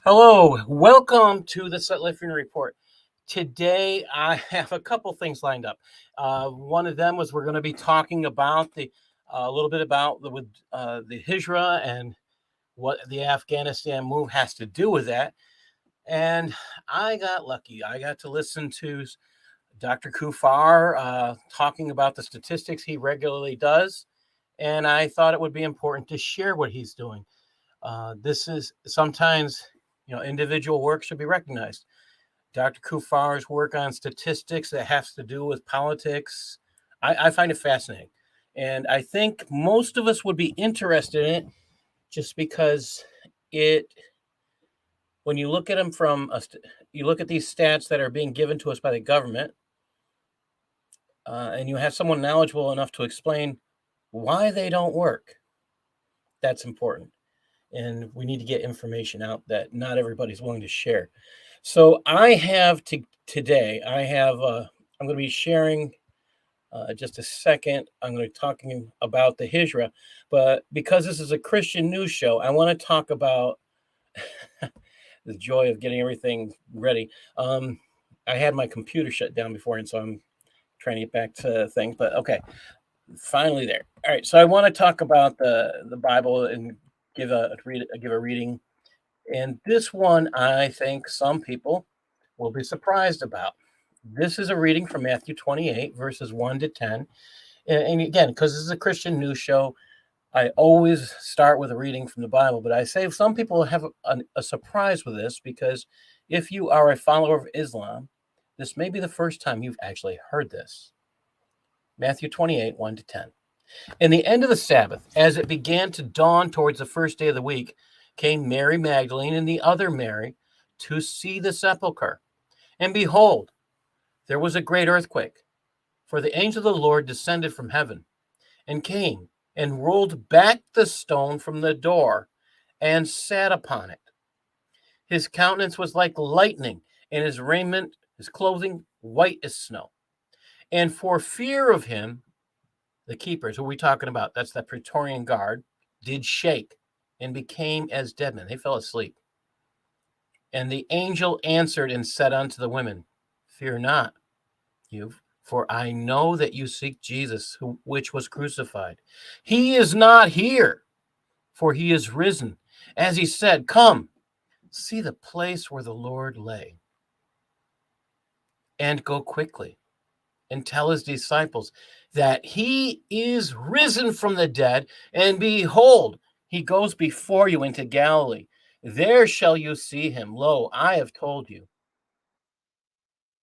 Hello, welcome to the Sutliffian Report. Today, I have a couple things lined up. One of them was we're going to be talking about a little bit about the Hijrah and what the Afghanistan move has to do with that. And I got lucky. I got to listen to Dr. Kufar talking about the statistics he regularly does, and I thought it would be important to share what he's doing. This is sometimes, individual work should be recognized. Dr. Kufar's work on statistics that has to do with politics, I find it fascinating. And I think most of us would be interested in it just because when you look at them you look at these stats that are being given to us by the government, and you have someone knowledgeable enough to explain why they don't work, that's important. And we need to get information out that not everybody's willing to share. So I have today, I'm going to be sharing just a second. I'm going to be talking about the Hijrah, but because this is a Christian news show, I want to talk about the joy of getting everything ready. I had my computer shut down before, and so I'm trying to get back to things, but okay, finally there. All right, so I want to talk about the Bible and give a reading. And this one, I think some people will be surprised about. This is a reading from Matthew 28, verses 1 to 10. And again, because this is a Christian news show, I always start with a reading from the Bible. But I say some people have a surprise with this because if you are a follower of Islam, this may be the first time you've actually heard this. Matthew 28, 1 to 10. In the end of the Sabbath, as it began to dawn towards the first day of the week, came Mary Magdalene and the other Mary to see the sepulchre. And behold, there was a great earthquake, for the angel of the Lord descended from heaven and came and rolled back the stone from the door and sat upon it. His countenance was like lightning, and his raiment, his clothing, white as snow. And for fear of him, the keepers, who are we talking about? That's the Praetorian Guard, did shake and became as dead men. They fell asleep. And the angel answered and said unto the women, Fear not, you, for I know that you seek Jesus, which was crucified. He is not here, for he is risen. As he said, Come, see the place where the Lord lay, and go quickly and tell his disciples that he is risen from the dead, and behold, he goes before you into Galilee. There shall you see him. Lo, I have told you.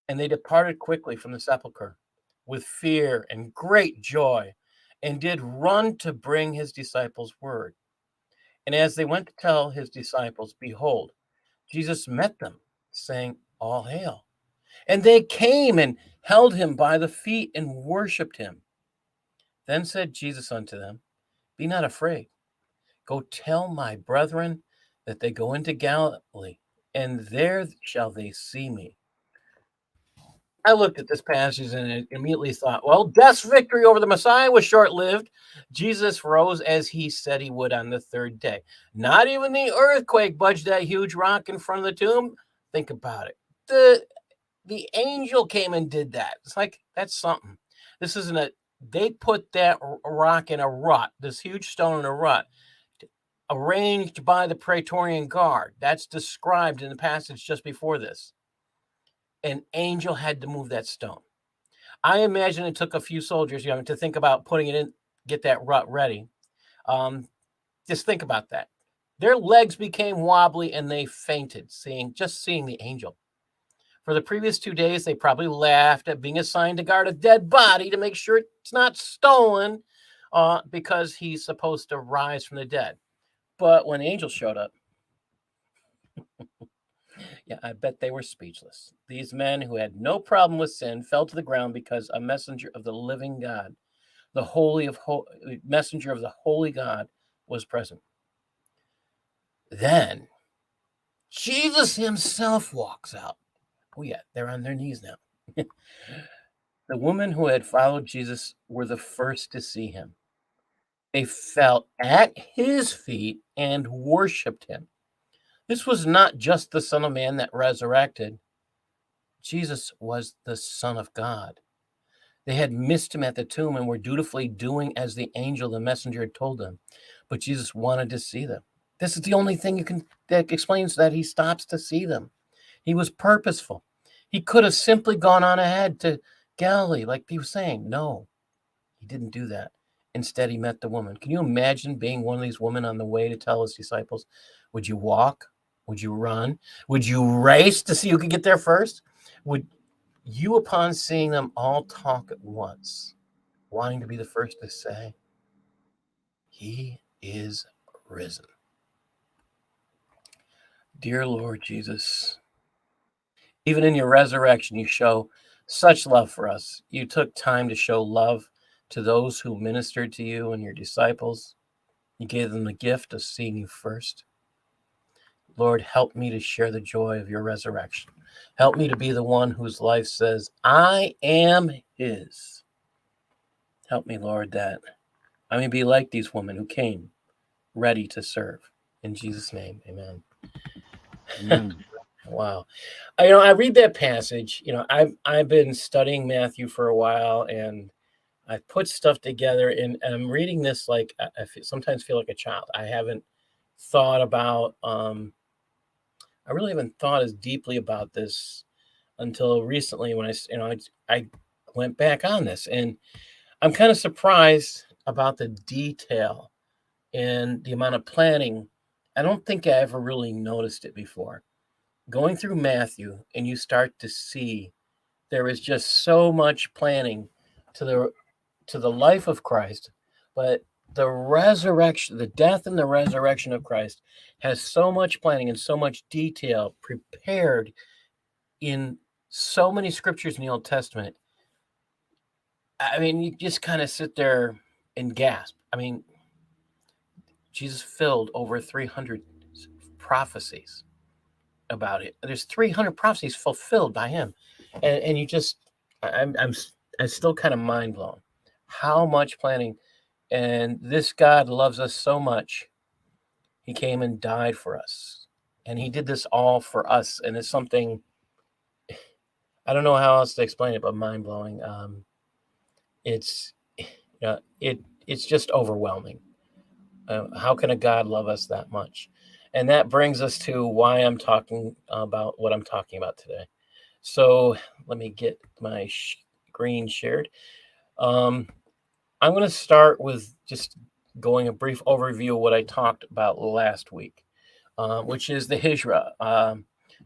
And they departed quickly from the sepulchre with fear and great joy, and did run to bring his disciples word. And as they went to tell his disciples, behold, Jesus met them, saying, All hail. And they came and held him by the feet and worshipped him. Then said Jesus unto them, Be not afraid. Go tell my brethren that they go into Galilee, and there shall they see me. I looked at this passage and immediately thought, well, death's victory over the Messiah was short-lived. Jesus rose as he said he would on the third day. Not even the earthquake budged that huge rock in front of the tomb. Think about it. The angel came and did that. It's like, that's something. This isn't they put that rock in a rut, this huge stone in a rut, arranged by the Praetorian Guard. That's described in the passage just before this. An angel had to move that stone. I imagine it took a few soldiers, to think about putting it in, get that rut ready. Just think about that. Their legs became wobbly and they fainted, seeing the angel. For the previous 2 days, they probably laughed at being assigned to guard a dead body to make sure it's not stolen, because he's supposed to rise from the dead. But when the angel showed up, yeah, I bet they were speechless. These men who had no problem with sin fell to the ground because a messenger of the living God, messenger of the holy God, was present. Then Jesus himself walks out. Oh yeah, they're on their knees now. The women who had followed Jesus were the first to see him. They fell at his feet and worshiped him. This was not just the Son of Man that resurrected. Jesus was the Son of God. They had missed him at the tomb and were dutifully doing as the angel, the messenger, had told them. But Jesus wanted to see them. This is the only thing that explains that he stops to see them. He was purposeful. He could have simply gone on ahead to Galilee, like he was saying. No, he didn't do that. Instead, he met the woman. Can you imagine being one of these women on the way to tell his disciples? Would you walk? Would you run? Would you race to see who could get there first? Would you, upon seeing them all talk at once, wanting to be the first to say, He is risen? Dear Lord Jesus, even in your resurrection, you show such love for us. You took time to show love to those who ministered to you and your disciples. You gave them the gift of seeing you first. Lord, help me to share the joy of your resurrection. Help me to be the one whose life says, I am his. Help me, Lord, that I may be like these women who came ready to serve. In Jesus' name, amen. Amen. Wow. I read that passage. I've been studying Matthew for a while, and I put stuff together, and I'm reading this like I sometimes feel like a child. I haven't thought about. I really haven't thought as deeply about this until recently when I went back on this, and I'm kind of surprised about the detail and the amount of planning. I don't think I ever really noticed it before. Going through Matthew, and you start to see there is just so much planning to the life of Christ, but the resurrection, the death and the resurrection of Christ has so much planning and so much detail prepared in so many scriptures in the Old Testament. I mean, you just kind of sit there and gasp. I mean, Jesus filled over 300 prophecies about it. There's 300 prophecies fulfilled by him, and you just, I'm still kind of mind blown. How much planning, and this God loves us so much. He came and died for us, and he did this all for us, and it's something I don't know how else to explain it, but mind blowing. It's it's just overwhelming. How can a God love us that much? And that brings us to why I'm talking about what I'm talking about today. So let me get my screen shared. I'm going to start with just going a brief overview of what I talked about last week, which is the Hijrah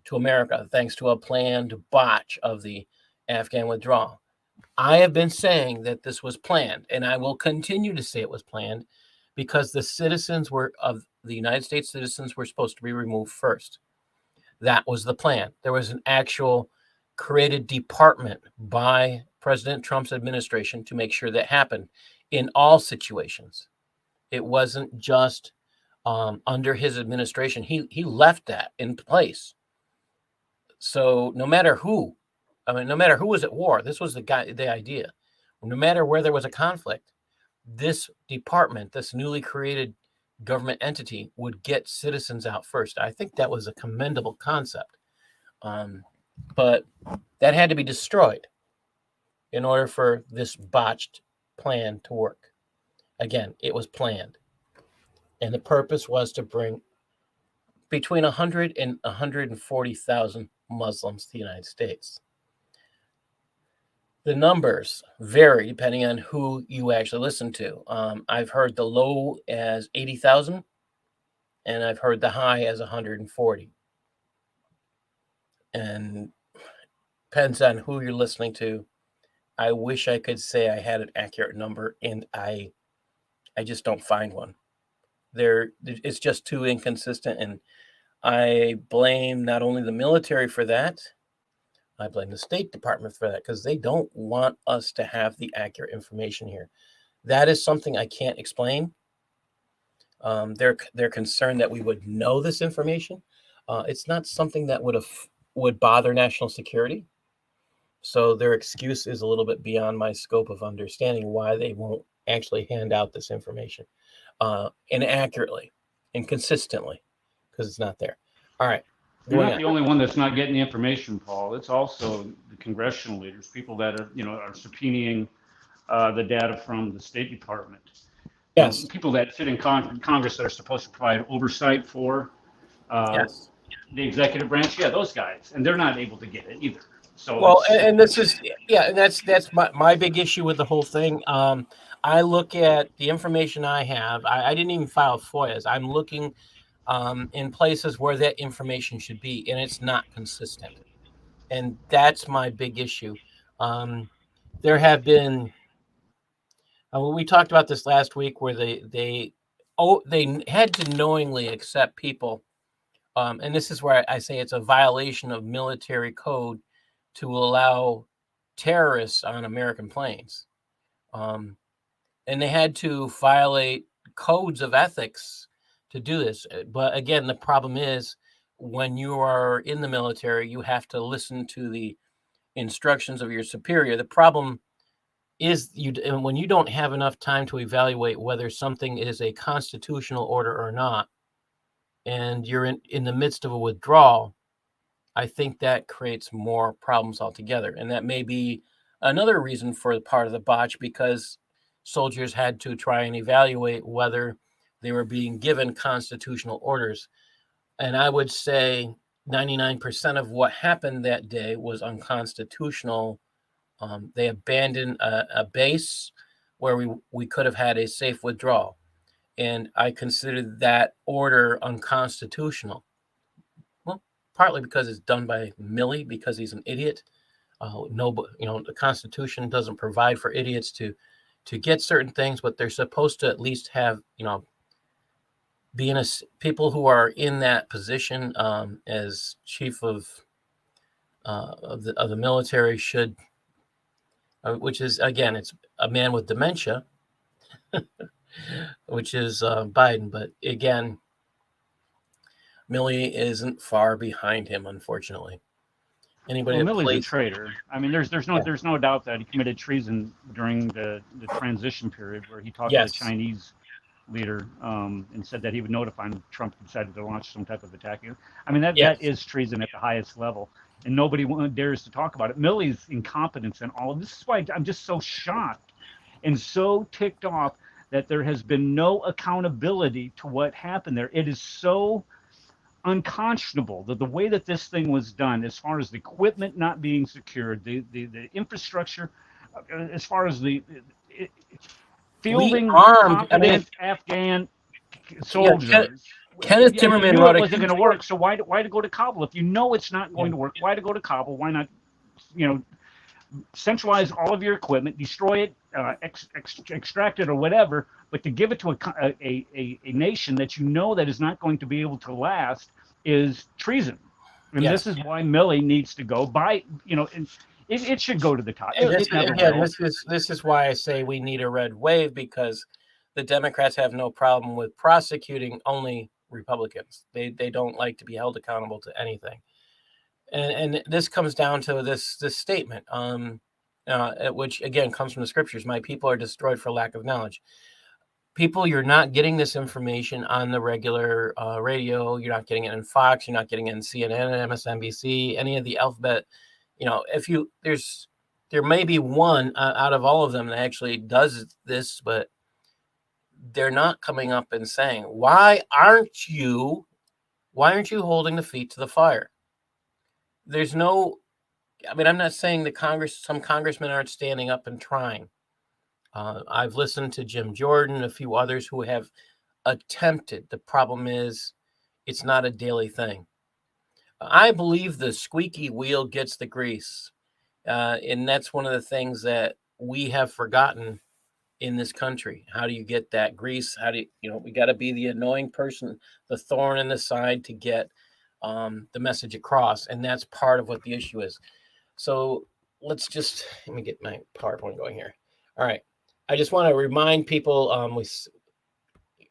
to America, thanks to a planned botch of the Afghan withdrawal. I have been saying that this was planned, and I will continue to say it was planned because the citizens of the United States citizens were supposed to be removed first. That was the plan. There was an actual created department by President Trump's administration to make sure that happened in all situations. It wasn't just under his administration. He left that in place. So no matter who, no matter who was at war, this was the idea. No matter where there was a conflict, this department, this newly created government entity, would get citizens out first. I think that was a commendable concept. But that had to be destroyed in order for this botched plan to work. Again, it was planned. And the purpose was to bring between 100 and 140,000 Muslims to the United States. The numbers vary depending on who you actually listen to. I've heard the low as 80,000, and I've heard the high as 140. And depends on who you're listening to. I wish I could say I had an accurate number, and I just don't find one. It's just too inconsistent, and I blame not only the military for that, I blame the State Department for that, because they don't want us to have the accurate information here. That is something I can't explain. They're concerned that we would know this information. It's not something that would bother national security. So their excuse is a little bit beyond my scope of understanding why they won't actually hand out this information and accurately and consistently, because it's not there. All right. You're Going not on. the only one that's not getting the information, Paul. It's also the congressional leaders, people that are subpoenaing the data from the State Department. Yes. People that sit in Congress that are supposed to provide oversight for uh, Yes. the executive branch. Yeah, those guys, and they're not able to get it either. So Well, it's and this is, yeah, and that's my big issue with the whole thing. I look at the information I have. I didn't even file FOIAs. I'm looking in places where that information should be, and it's not consistent. And that's my big issue. There have been, we talked about this last week, where they had to knowingly accept people, and this is where I say it's a violation of military code to allow terrorists on American planes. And they had to violate codes of ethics to do this. But again, the problem is, when you are in the military, you have to listen to the instructions of your superior. The problem is, and when you don't have enough time to evaluate whether something is a constitutional order or not, and you're in the midst of a withdrawal, I think that creates more problems altogether. And that may be another reason for part of the botch, because soldiers had to try and evaluate whether they were being given constitutional orders. And I would say 99% of what happened that day was unconstitutional. They abandoned a base where we could have had a safe withdrawal. And I considered that order unconstitutional. Well, partly because it's done by Milley, because he's an idiot. No, the Constitution doesn't provide for idiots to get certain things, but they're supposed to at least have, being people who are in that position as chief of the military should, which is, again, it's a man with dementia, which is Biden. But again, Milley isn't far behind him, unfortunately. Anybody well, that Milley's a plays, traitor. I mean, there's no doubt that he committed treason during the transition period where he talked to the yes, Chinese leader and said that he would notify him if Trump decided to launch some type of attack. I mean, that yes, is treason at the highest level, and nobody dares to talk about it. Milley's incompetence and all of this is why I'm just so shocked and so ticked off that there has been no accountability to what happened there. It is so unconscionable that the way that this thing was done, as far as the equipment not being secured, the infrastructure, as far as the we fielding armed. I mean, competent Afghan yeah, soldiers. Kenneth Yeah, you Timmerman knew it wrote a wasn't huge going to book. work, so why to go to Kabul if you know it's not Yeah. going to work? Why to go to Kabul? Why not, centralize all of your equipment, destroy it, extract it, or whatever, but to give it to a nation that you know that is not going to be able to last is treason. And Yes. this is why Milley needs to go. It should go to the top. And It never again, will. this is why I say we need a red wave, because the Democrats have no problem with prosecuting only Republicans. They don't like to be held accountable to anything. And this comes down to this statement, which again comes from the scriptures: "My people are destroyed for lack of knowledge." People, you're not getting this information on the regular radio. You're not getting it in Fox. You're not getting it in CNN, MSNBC, any of the alphabet. If there may be one out of all of them that actually does this, but they're not coming up and saying, why aren't you holding the feet to the fire? There's no, I mean, I'm not saying that some congressmen aren't standing up and trying. I've listened to Jim Jordan, a few others who have attempted. The problem is, it's not a daily thing. I believe the squeaky wheel gets the grease. And that's one of the things that we have forgotten in this country. How do you get that grease? How do we got to be the annoying person, the thorn in the side, to get the message across. And that's part of what the issue is. So let me get my PowerPoint going here. All right. I just want to remind people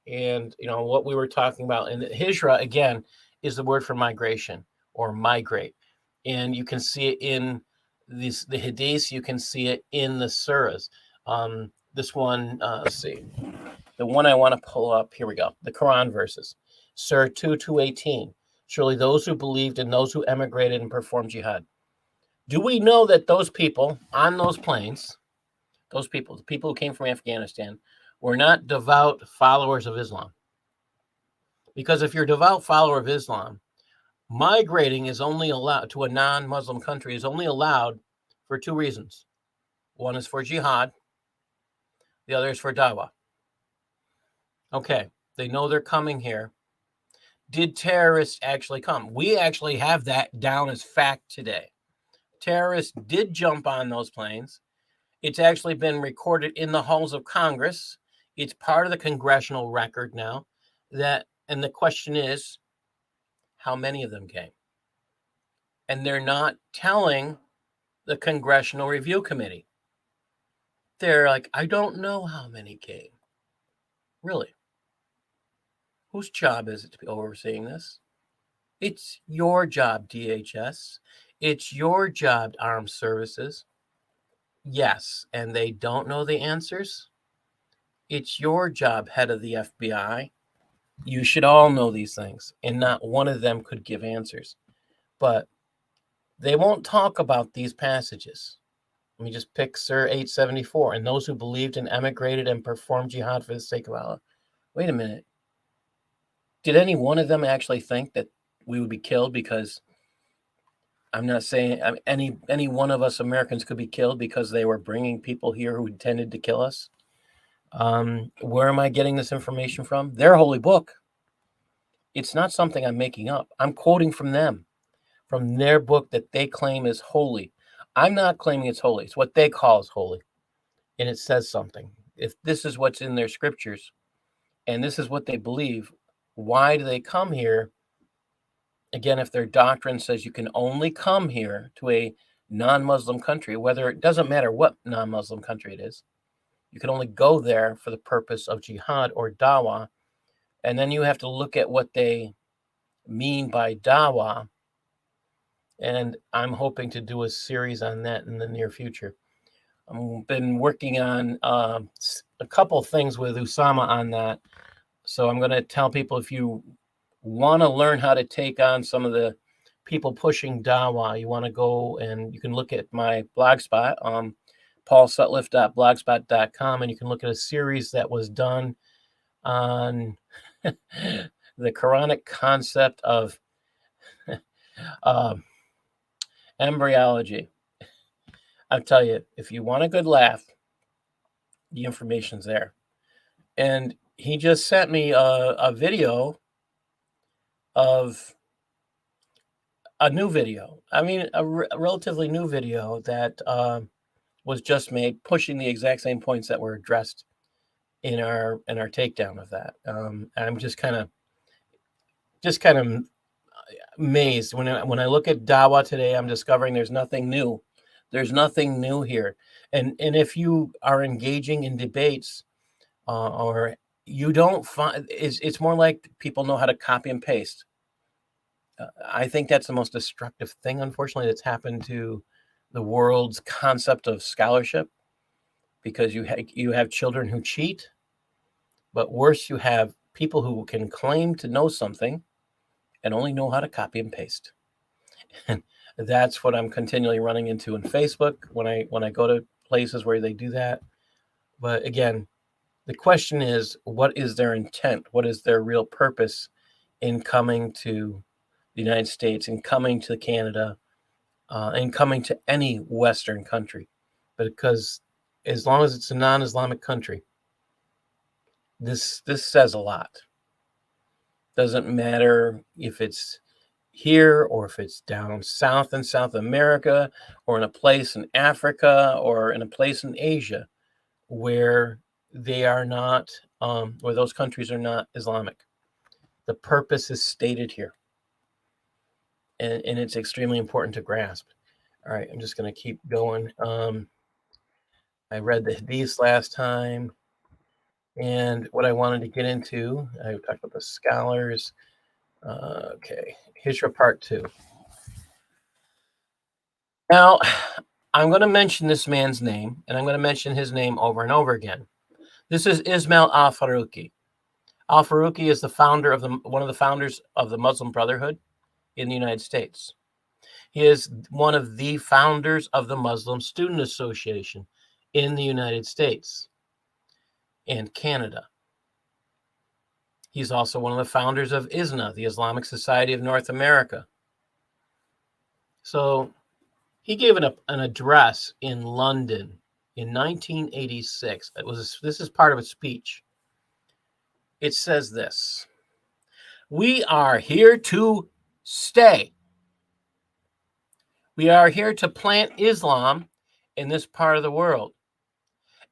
what we were talking about. And Hijrah, again, is the word for migration or migrate. And you can see it in the Hadiths. You can see it in the surahs. This one, let's see. The one I want to pull up, here we go. The Quran verses. Surah 2:18. Surely those who believed and those who emigrated and performed jihad. Do we know that those people on those planes, those people, the people who came from Afghanistan, were not devout followers of Islam? Because if you're a devout follower of Islam, migrating is only allowed to a non-Muslim country is only allowed for two reasons. One is for jihad. The other is for dawah. Okay, they know they're coming here. Did terrorists actually come? We actually have that down as fact today. Terrorists did jump on those planes. It's actually been recorded in the halls of Congress. It's part of the congressional record now. And the question is, how many of them came? And they're not telling the Congressional Review Committee. They're like, I don't know how many came. Really? Whose job is it to be overseeing this? It's your job, DHS. It's your job, Armed Services. Yes, and they don't know the answers. It's your job, head of the FBI. You should all know these things, and not one of them could give answers. But they won't talk about these passages. Let me just pick Surah 874. And those who believed and emigrated and performed jihad for the sake of Allah. Wait a minute. Did any one of them actually think that we would be killed? Because I'm not saying any one of us Americans could be killed because they were bringing people here who intended to kill us. Where am I getting this information from? Their holy book. It's not something I'm making up. I'm quoting from them, from their book that they claim is holy. I'm not claiming it's holy. It's what they call is holy. And it says something. If this is what's in their scriptures and this is what they believe, why do they come here? Again, if their doctrine says you can only come here to a non-Muslim country, whether it doesn't matter what non-Muslim country it is, you can only go there for the purpose of jihad or dawah. And then you have to look at what they mean by dawah. And I'm hoping to do a series on that in the near future. I've been working on a couple things with Usama on that. So I'm going to tell people, if you want to learn how to take on some of the people pushing dawah, you want to go and you can look at my blogspot, paulsutliff.blogspot.com, and you can look at a series that was done on the Quranic concept of embryology. I'll tell you, if you want a good laugh, the information's there. And he just sent me a video of a new video. I mean, a relatively new video that was just made, pushing the exact same points that were addressed in our takedown of that. I'm just kind of amazed when I look at dawah today. I'm discovering there's nothing new. There's nothing new here. And if you are engaging in debates, or you don't find, it's more like people know how to copy and paste. I think that's the most destructive thing, unfortunately, that's happened to the world's concept of scholarship, because you have children who cheat, but worse, you have people who can claim to know something and only know how to copy and paste. And that's what I'm continually running into in Facebook when I go to places where they do that. But again, the question is, what is their intent? What is their real purpose in coming to the United States, and coming to Canada, and coming to any Western country? Because as long as it's a non-Islamic country, this says a lot. Doesn't matter if it's here or if it's down south in South America, or in a place in Africa, or in a place in Asia where they are not, where those countries are not Islamic. The purpose is stated here. And it's extremely important to grasp. All right, I'm just going to keep going. I read the hadiths last time. And what I wanted to get into, I talked about the scholars. Okay, Hijrah Part 2. Now, I'm going to mention this man's name, and I'm going to mention his name over and over again. This is Ismail al-Faruqi. Al-Faruqi is the founder of one of the founders of the Muslim Brotherhood. in the United States. He is one of the founders of the Muslim Student Association in the United States and Canada. He's also one of the founders of ISNA, the Islamic Society of North America. So he gave an address in London in 1986. This is part of a speech. It says this: "We are here to stay. We are here to plant Islam in this part of the world.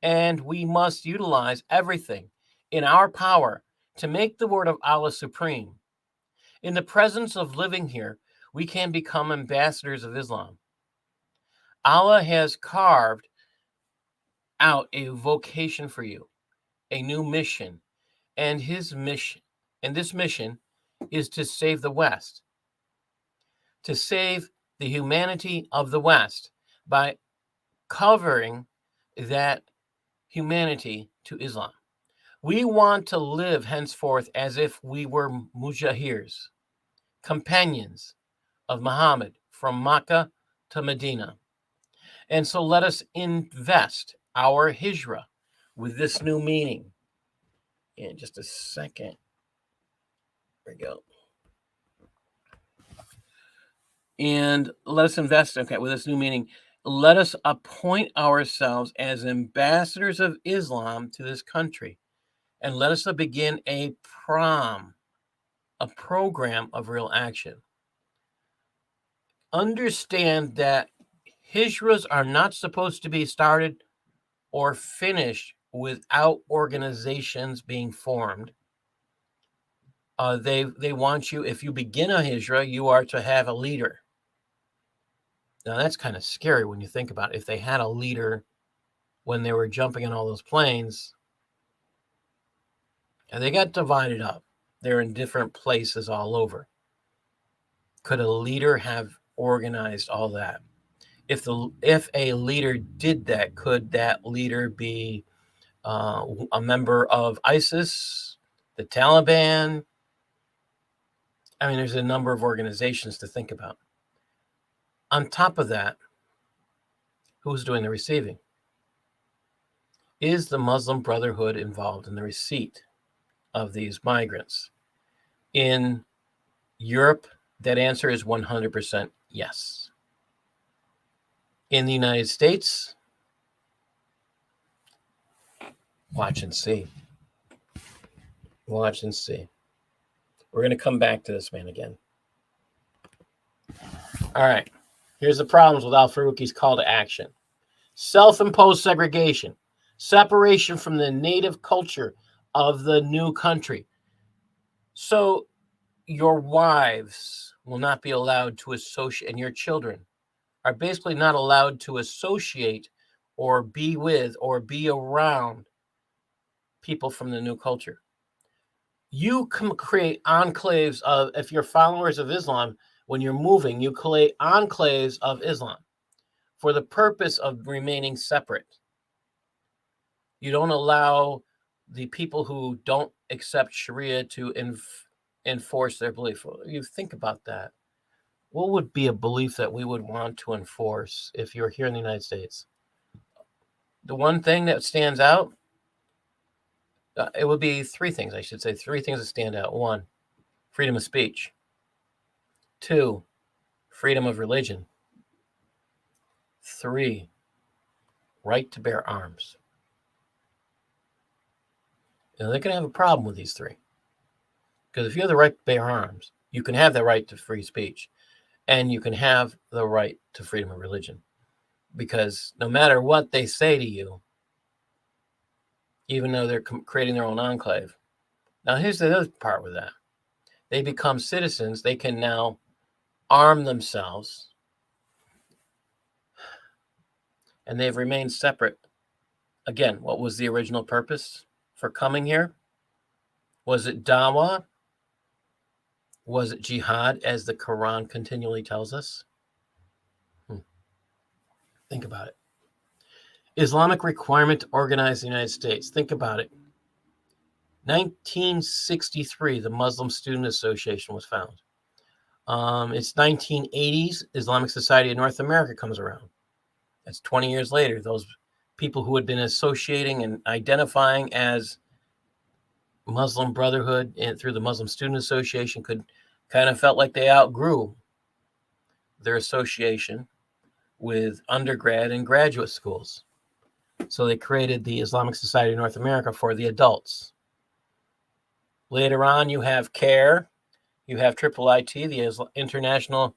And we must utilize everything in our power to make the word of Allah supreme. In the presence of living here, we can become ambassadors of Islam. Allah has carved out a vocation for you, a new mission, and this mission is to save the West, to save the humanity of the West by covering that humanity to Islam. We want to live henceforth as if we were mujahirs, companions of Muhammad from Makkah to Medina. And so let us invest our Hijrah with this new meaning." In just a second. There we go. And let us invest, with this new meaning. Let us appoint ourselves as ambassadors of Islam to this country. And let us begin a program of real action. Understand that Hijras are not supposed to be started or finished without organizations being formed. They want you, if you begin a Hijrah, you are to have a leader. Now, that's kind of scary when you think about it. If they had a leader when they were jumping in all those planes, and they got divided up. They're in different places all over. Could a leader have organized all that? If a leader did that, could that leader be a member of ISIS, the Taliban? I mean, there's a number of organizations to think about. On top of that, who's doing the receiving? Is the Muslim Brotherhood involved in the receipt of these migrants? In Europe, that answer is 100% yes. In the United States, watch and see. Watch and see. We're going to come back to this man again. All right. Here's the problems with Al-Faruqi's call to action. Self-imposed segregation, separation from the native culture of the new country. So your wives will not be allowed to associate, and your children are basically not allowed to associate or be with or be around people from the new culture. You can create enclaves of, if you're followers of Islam, when you're moving, you create enclaves of Islam for the purpose of remaining separate. You don't allow the people who don't accept Sharia to enforce their belief. You think about that. What would be a belief that we would want to enforce if you're here in the United States? The one thing that stands out, it would be three things, I should say. Three things that stand out. One, freedom of speech. Two, freedom of religion. Three, right to bear arms. And they're going to have a problem with these three. Because if you have the right to bear arms, you can have the right to free speech. And you can have the right to freedom of religion. Because no matter what they say to you, even though they're creating their own enclave. Now, here's the other part with that. They become citizens. They can now arm themselves. And they've remained separate. Again, what was the original purpose for coming here? Was it dawah? Was it jihad, as the Quran continually tells us? Think about it. Islamic requirement to organize the United States. Think about it. 1963, the Muslim Student Association was founded. It's 1980s. Islamic Society of North America comes around. That's 20 years later. Those people who had been associating and identifying as Muslim Brotherhood and through the Muslim Student Association could kind of felt like they outgrew their association with undergrad and graduate schools. So they created the Islamic Society of North America for the adults. Later on, you have CARE, you have IIIT, the International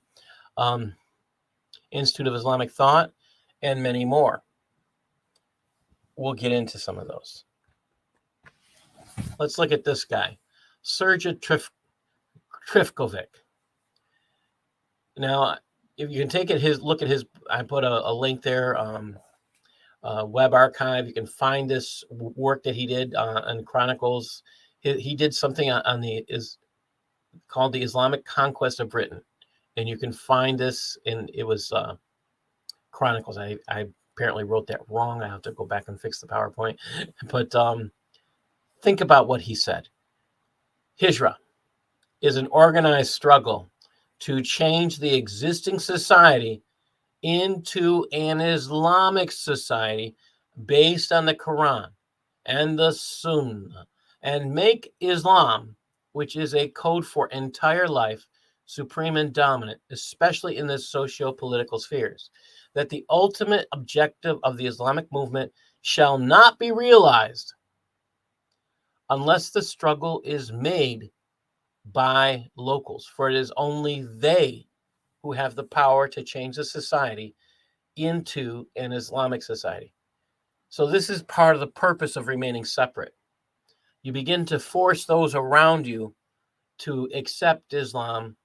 Institute of Islamic Thought, and many more. We'll get into some of those. Let's look at this guy, Sergej Trifkovic. Now, if you can take it, look at his, I put a link there, web archive. You can find this work that he did on Chronicles. He did something on is called the Islamic Conquest of Britain, and you can find this it was Chronicles. I apparently wrote that wrong. I have to go back and fix the PowerPoint. But think about what he said. Hijrah is an organized struggle to change the existing society into an Islamic society based on the Quran and the Sunnah, and make Islam, which is a code for entire life, supreme and dominant, especially in the socio-political spheres. That the ultimate objective of the Islamic movement shall not be realized unless the struggle is made by locals, for it is only they who have the power to change the society into an Islamic society. So this is part of the purpose of remaining separate. You begin to force those around you to accept Islam.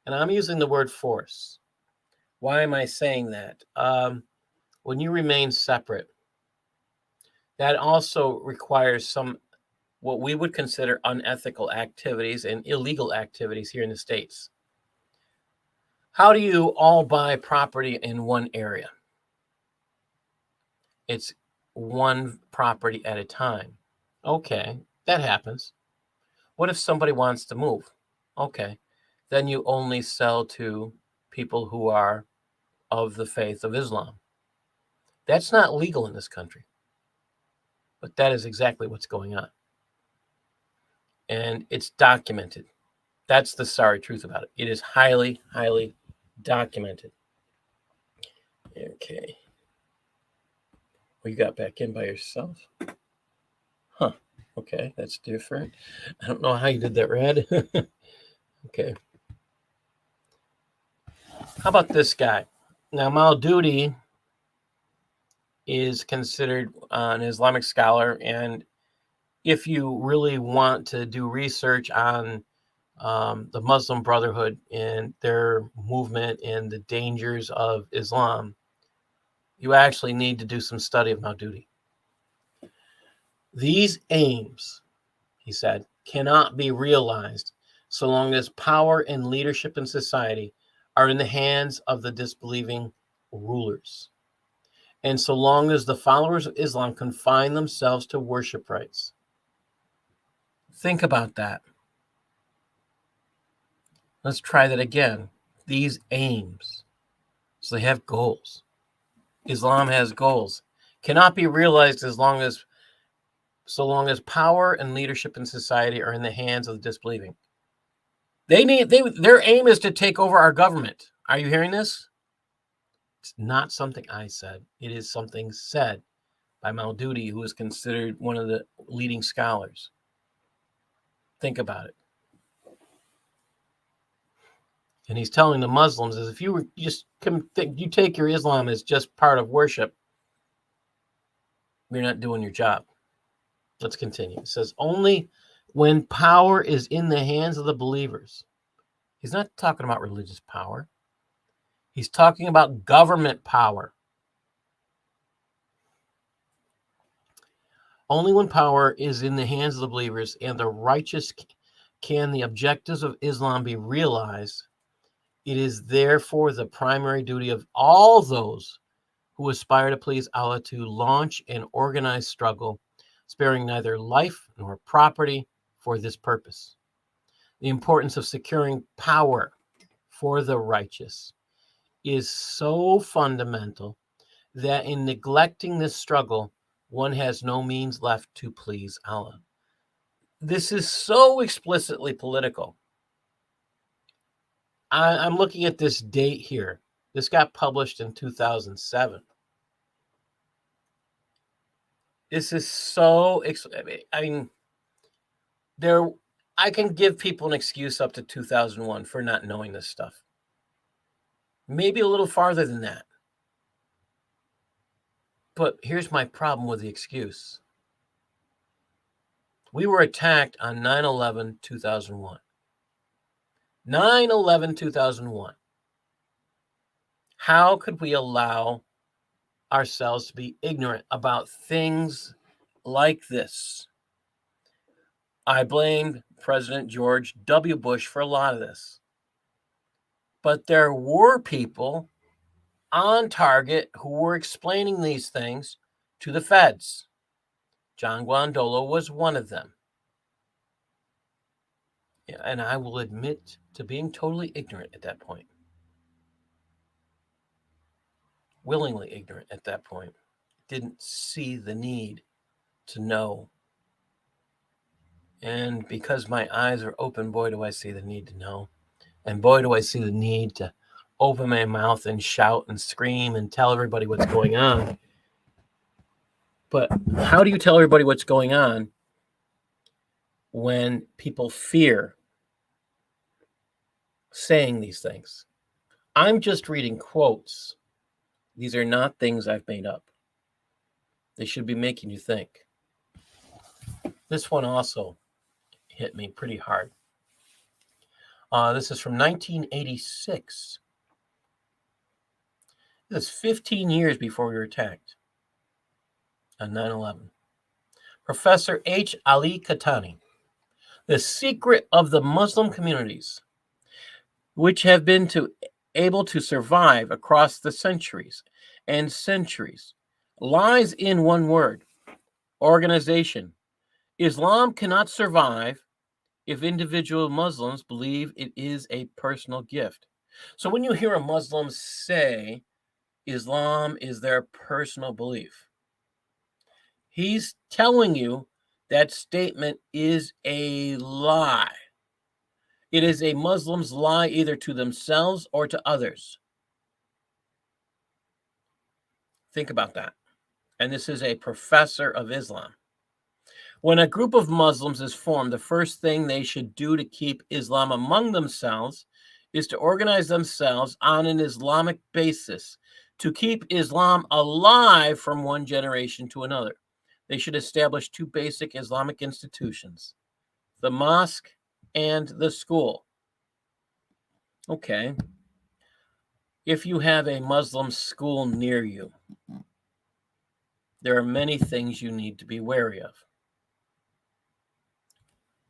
And I'm using the word force. Why am I saying that? When you remain separate, that also requires some what we would consider unethical activities and illegal activities here in the States. How do you all buy property in one area? It's one property at a time. Okay, that happens. What if somebody wants to move? Okay, then you only sell to people who are of the faith of Islam. That's not legal in this country, but that is exactly what's going on. And it's documented. That's the sorry truth about it. It is highly, highly documented. Okay. Well, you got back in by yourself? Huh. Okay, that's different. I don't know how you did that, Red. Okay. How about this guy? Now, Maududi is considered an Islamic scholar, and if you really want to do research on the Muslim Brotherhood and their movement and the dangers of Islam, you actually need to do some study of Maududi. These aims, he said, cannot be realized so long as power and leadership in society are in the hands of the disbelieving rulers, and so long as the followers of Islam confine themselves to worship rites. Think about that. Let's try that again. These aims, so they have goals. Islam has goals. Cannot be realized so long as power and leadership in society are in the hands of the disbelieving. Their aim is to take over our government. Are you hearing this? It's not something I said. It is something said by Maududi, who is considered one of the leading scholars. Think about it. And he's telling the Muslims, as if you were just you take your Islam as just part of worship, you're not doing your job. Let's continue. It says, only when power is in the hands of the believers. He's not talking about religious power. He's talking about government power. Only when power is in the hands of the believers and the righteous can the objectives of Islam be realized. It is therefore the primary duty of all those who aspire to please Allah to launch an organized struggle, sparing neither life nor property for this purpose. The importance of securing power for the righteous is so fundamental that in neglecting this struggle, one has no means left to please Allah. This is so explicitly political. I'm looking at this date here. This got published in 2007. This is so, I mean, I can give people an excuse up to 2001 for not knowing this stuff. Maybe a little farther than that. But here's my problem with the excuse. We were attacked on 9/11/2001. 9/11/2001. How could we allow ourselves to be ignorant about things like this? I blame President George W. Bush for a lot of this. But there were people on target who were explaining these things to the feds. John Guandolo was one of them. And I will admit to being totally ignorant at that point. Willingly ignorant at that point. Didn't see the need to know. And because my eyes are open, boy, do I see the need to know. And boy, do I see the need to open my mouth and shout and scream and tell everybody what's going on. But how do you tell everybody what's going on when people fear saying these things? I'm just reading quotes. These are not things I've made up. They should be making you think. This one also hit me pretty hard. This is from 1986. This is 15 years before we were attacked on 9/11. Professor H. Ali Khatani. The secret of the Muslim communities, which have been able to survive across the centuries and centuries, lies in one word: organization. Islam cannot survive if individual Muslims believe it is a personal gift. So when you hear a Muslim say Islam is their personal belief, he's telling you that statement is a lie. It is a Muslim's lie either to themselves or to others. Think about that. And this is a professor of Islam. When a group of Muslims is formed, the first thing they should do to keep Islam among themselves is to organize themselves on an Islamic basis, to keep Islam alive from one generation to another. They should establish two basic Islamic institutions: the mosque and the school. Okay. If you have a Muslim school near you, there are many things you need to be wary of.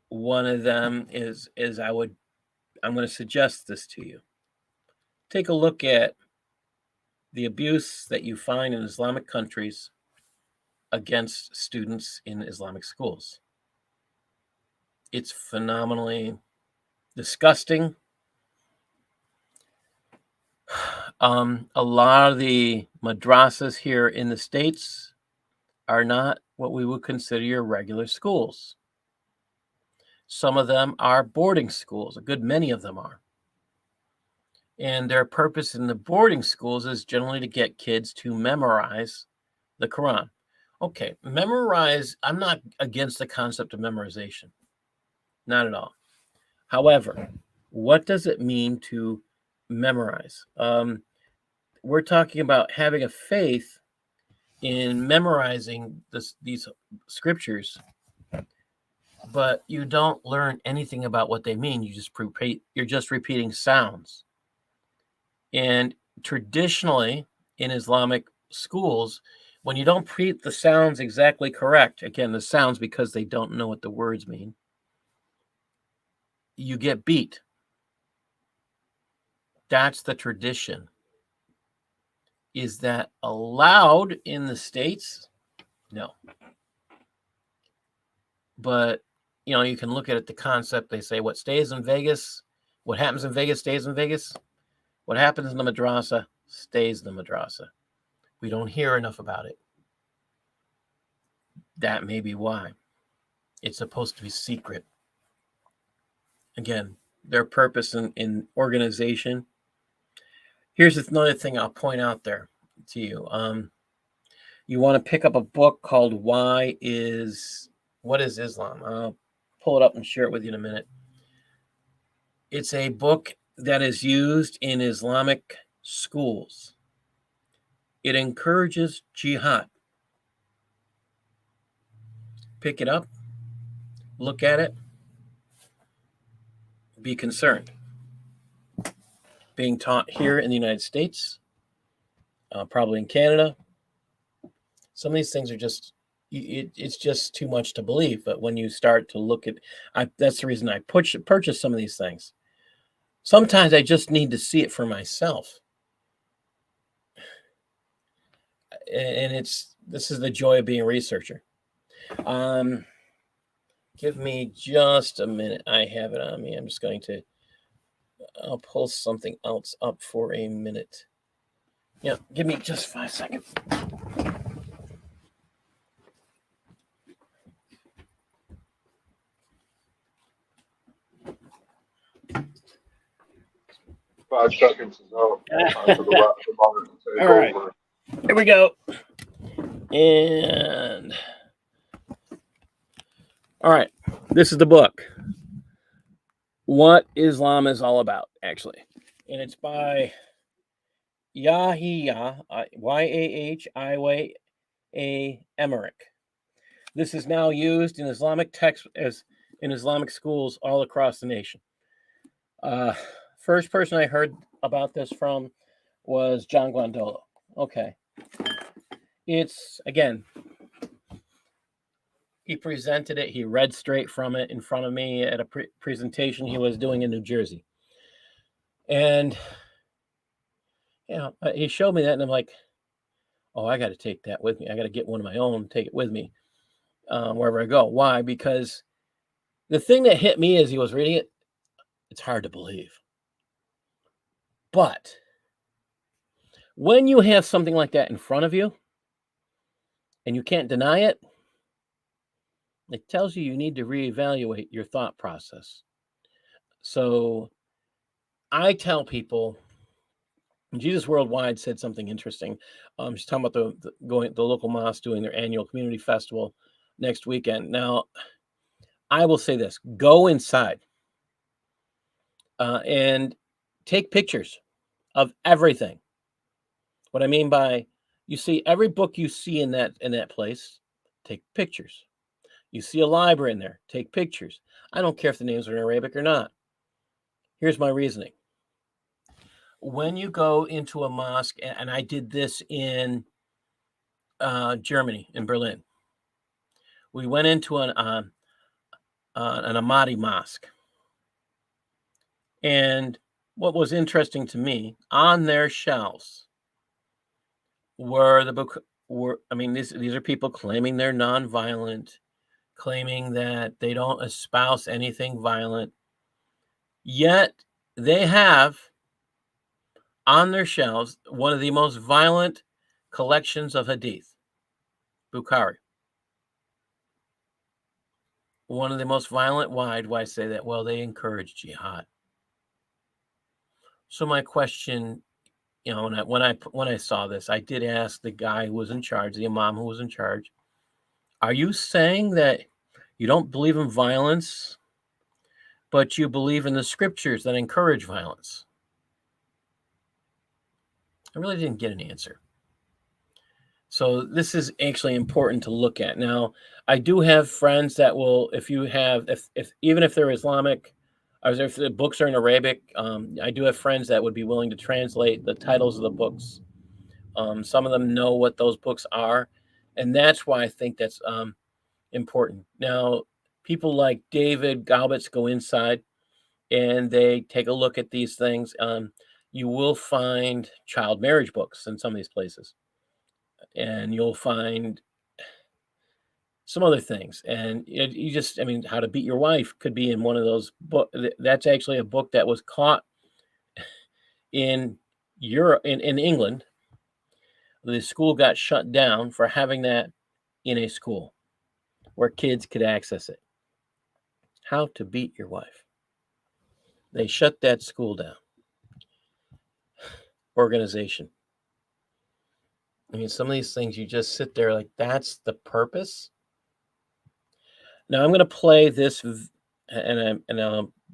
One of them is I'm going to suggest this to you. Take a look at the abuse that you find in Islamic countries against students in Islamic schools. It's phenomenally disgusting. A lot of the madrasas here in the States are not what we would consider your regular schools. Some of them are boarding schools. A good many of them are. And their purpose in the boarding schools is generally to get kids to memorize the Quran. Okay, memorize. I'm not against the concept of memorization. Not at all. However, what does it mean to memorize? We're talking about having a faith in memorizing these scriptures, but you don't learn anything about what they mean. You're just repeating sounds. And traditionally in Islamic schools, when you don't repeat the sounds exactly correct, again, the sounds because they don't know what the words mean, you get beat. That's the tradition. Is that allowed in the States? No. But, you can look at it, the concept, they say what stays in Vegas What happens in Vegas stays in Vegas. What happens in the madrasa stays in the madrasa. We don't hear enough about it. That may be why. It's supposed to be secret. Again, their purpose in organization. Here's another thing I'll point out there to you. You want to pick up a book called What is Islam? I'll pull it up and share it with you in a minute. It's a book that is used in Islamic schools. It encourages jihad. Pick it up, look at it, be concerned. Being taught here in the United States, probably in Canada. Some of these things are just, it's just too much to believe. But when you start to look at, that's the reason I purchase some of these things. Sometimes I just need to see it for myself. And this is the joy of being a researcher. Give me just a minute. I have it on me. I'm just going to, I'll pull something else up for a minute. Yeah, give me just 5 seconds. Five seconds is out. All right. Here we go. And all right, this is the book. What Islam is All About, actually. And it's by Yahya, Yahya Emmerich. This is now used in Islamic texts as in Islamic schools all across the nation. First person I heard about this from was John Guandolo. Okay. It's, again, he presented it. He read straight from it in front of me at a presentation he was doing in New Jersey. And, you know, he showed me that, and I'm like, oh, I got to take that with me. I got to get one of my own, take it with me wherever I go. Why? Because the thing that hit me as he was reading it, it's hard to believe. But when you have something like that in front of you and you can't deny it, it tells you need to reevaluate your thought process. So I tell people, Jesus Worldwide said something interesting. She's talking about the local mosque doing their annual community festival next weekend. Now, I will say this: go inside and take pictures of everything. What I mean by, you see every book you see in that place, take pictures. You see a library in there, take pictures. I don't care if the names are in Arabic or not. Here's my reasoning. When you go into a mosque, and I did this in Germany, in Berlin, we went into an Ahmadi mosque. And what was interesting to me, on their shelves were these are people claiming they're nonviolent, claiming that they don't espouse anything violent. Yet they have on their shelves one of the most violent collections of hadith, Bukhari. One of the most violent. Why do I say that? Well, they encourage jihad. So my question, you know, when I saw this, I did ask the guy who was in charge, the imam who was in charge, are you saying that you don't believe in violence, but you believe in the scriptures that encourage violence? I really didn't get an answer. So this is actually important to look at. Now, I do have friends that will, even if they're Islamic, or if the books are in Arabic, I do have friends that would be willing to translate the titles of the books. Some of them know what those books are, and that's why I think that's important. Now, people like David Galbitz go inside and they take a look at these things. You will find child marriage books in some of these places, and you'll find some other things. And you just, I mean, How to Beat Your Wife could be in one of those books. That's actually a book that was caught in Europe, in England. The school got shut down for having that in a school where kids could access it. How to Beat Your Wife. They shut that school down. Organization. I mean, some of these things you just sit there like, that's the purpose. Now I'm going to play this, and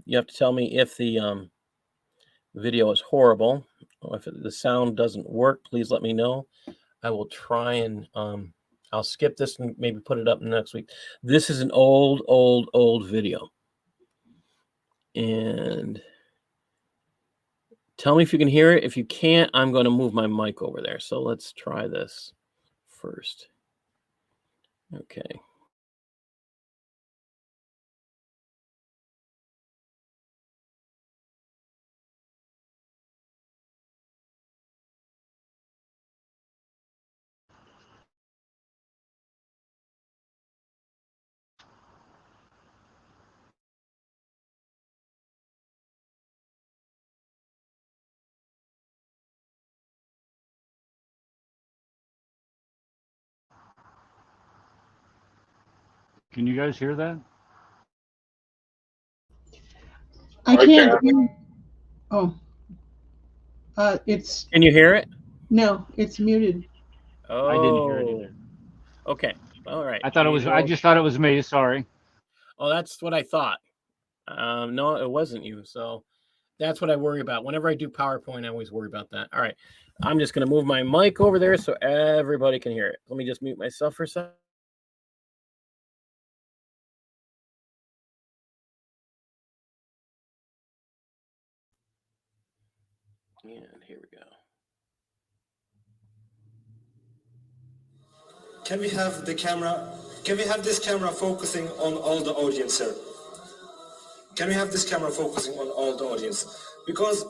you have to tell me if the video is horrible, or if the sound doesn't work. Please let me know. I will try and I'll skip this and maybe put it up next week. This is an old video, and tell me if you can hear it. If you can't, I'm going to move my mic over there. So let's try this first. Okay. Can you guys hear that? I can't hear. Oh. It's. Can you hear it? No, it's muted. Oh. I didn't hear it either. Okay. All right. I thought it was. I just thought it was me. Sorry. Oh, that's what I thought. No, it wasn't you. So that's what I worry about. Whenever I do PowerPoint, I always worry about that. All right. I'm just going to move my mic over there so everybody can hear it. Let me just mute myself for a second. And here we go. Can we have the camera? Can we have this camera focusing on all the audience here? Can we have this camera focusing on all the audience? Because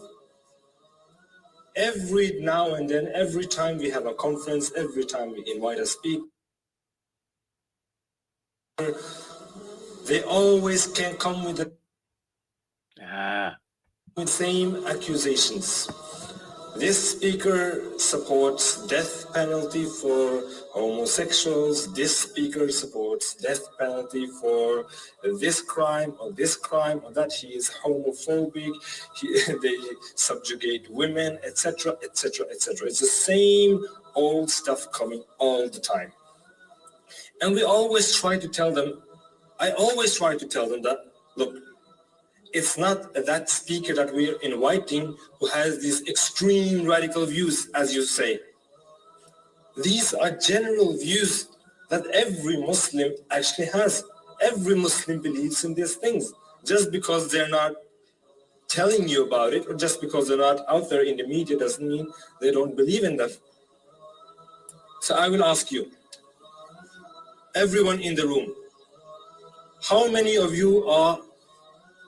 every now and then, every time we have a conference, every time we invite a speaker, they always can come with the same accusations. This speaker supports death penalty for homosexuals. This speaker supports death penalty for this crime, or that. He is homophobic. They subjugate women, etc., etc., etc. It's the same old stuff coming all the time. And we always try to tell them, I always try to tell them that, look, it's not that speaker that we're inviting who has these extreme radical views, as you say. These are general views that every Muslim actually has. Every Muslim believes in these things. Just because they're not telling you about it, or just because they're not out there in the media, doesn't mean they don't believe in them. So I will ask you, everyone in the room, how many of you are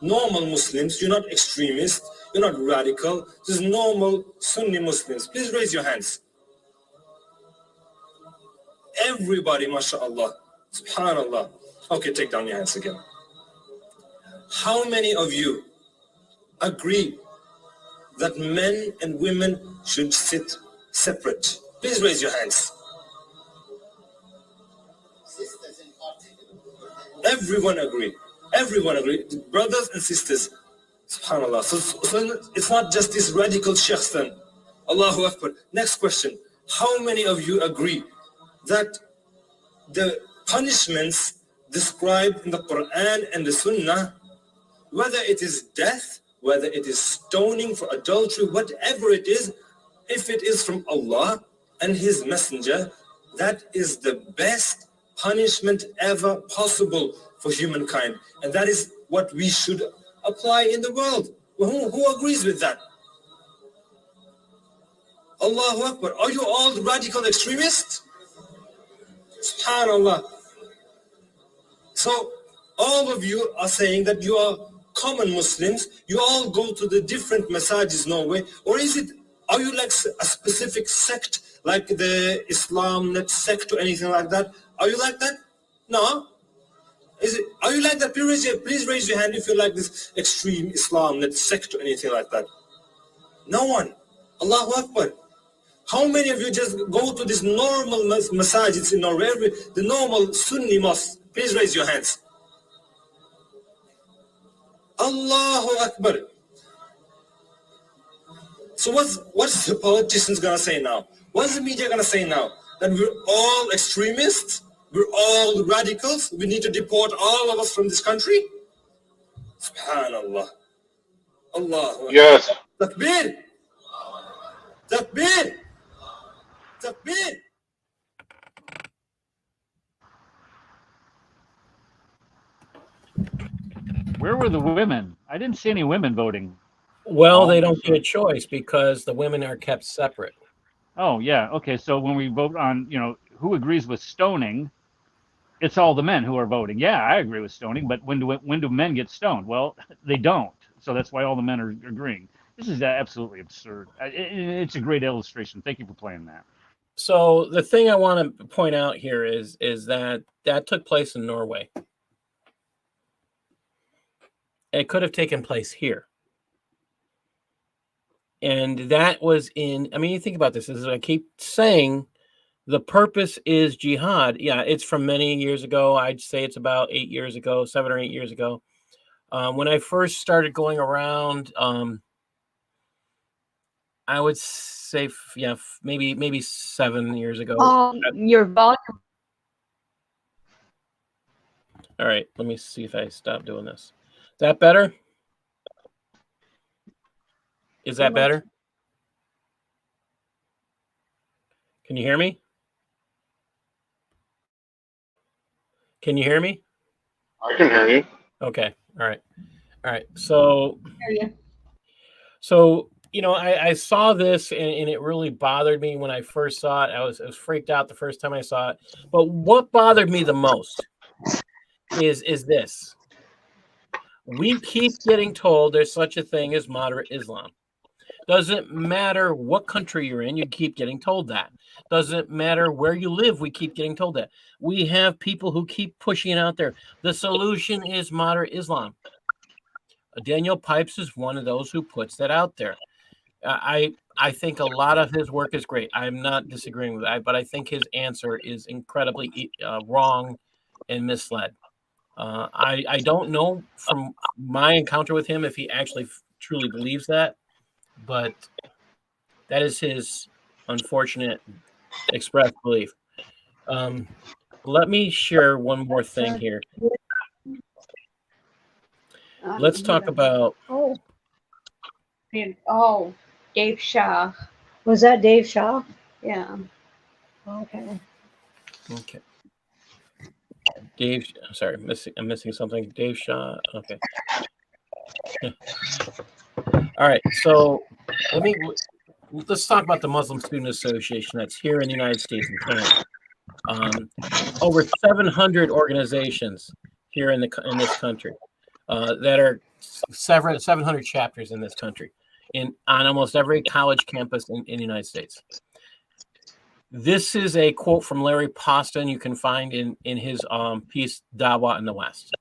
normal Muslims? You're not extremists, you're not radical, just normal Sunni Muslims. Please raise your hands. Everybody, mashallah, subhanallah. Okay, take down your hands again. How many of you agree that men and women should sit separate? Please raise your hands. Everyone agree. Everyone agree. Brothers and sisters, subhanallah. So it's not just this radical sheikhs then. Allahu Akbar. Next question. How many of you agree that the punishments described in the Quran and the Sunnah, whether it is death, whether it is stoning for adultery, whatever it is, if it is from Allah and His Messenger, that is the best punishment ever possible for humankind, and that is what we should apply in the world. Who agrees with that? Allahu Akbar. Are you all radical extremists? SubhanAllah. So all of you are saying that you are common Muslims, you all go to the different masajid Norway, or are you like a specific sect, like the Islam net sect or anything like that? Are you like that? No. Are you like that? Please raise your hand if you like this extreme Islam, that sect or anything like that. No one. Allahu Akbar. How many of you just go to this normal masajids in Norway, the normal Sunni mosque? Please raise your hands. Allahu Akbar. So what's the politicians gonna say now? What's the media gonna say now? That we're all extremists? We're all radicals? We need to deport all of us from this country? Subhanallah. Allahu Akbar. Yes. Takbir! Takbir! Takbir! Where were the women? I didn't see any women voting. Well, they don't get a choice because the women are kept separate. Oh, yeah. Okay. So when we vote on, who agrees with stoning, it's all the men who are voting. Yeah, I agree with stoning, but when do men get stoned? Well, they don't. So that's why all the men are agreeing. This is absolutely absurd. It's a great illustration. Thank you for playing that. So the thing I want to point out here is that took place in Norway. It could have taken place here. And that was you think about this, as I keep saying, the purpose is jihad. Yeah, it's from many years ago. I'd say it's about 7 or 8 years ago. When I first started going around, I would say, maybe 7 years ago. Your volume. All right, let me see if I stop doing this. Is that better? Is that better? Can you hear me? Can you hear me? I can hear you. Okay. All right. So I saw this and it really bothered me when I first saw it. I was freaked out the first time I saw it. But what bothered me the most is this. We keep getting told there's such a thing as moderate Islam. Doesn't matter what country you're in, you keep getting told that. Doesn't matter where you live, we keep getting told that. We have people who keep pushing it out there. The solution is moderate Islam. Daniel Pipes is one of those who puts that out there. I think a lot of his work is great. I'm not disagreeing with that, but I think his answer is incredibly wrong and misled. I don't know from my encounter with him if he actually truly believes that, but that is his unfortunate expressed belief. Let me share one more thing here. Let's talk about. Dave Shaw. Was that Dave Shaw? Yeah. Okay. Dave, I'm sorry, I'm missing something. Dave Shaw. Okay. All right. So let's talk about the Muslim Student Association that's here in the United States and Canada. Over 700 organizations here in this country that are 700 chapters in this country on almost every college campus in the United States. This is a quote from Larry Poston you can find in his piece, Dawah in the West.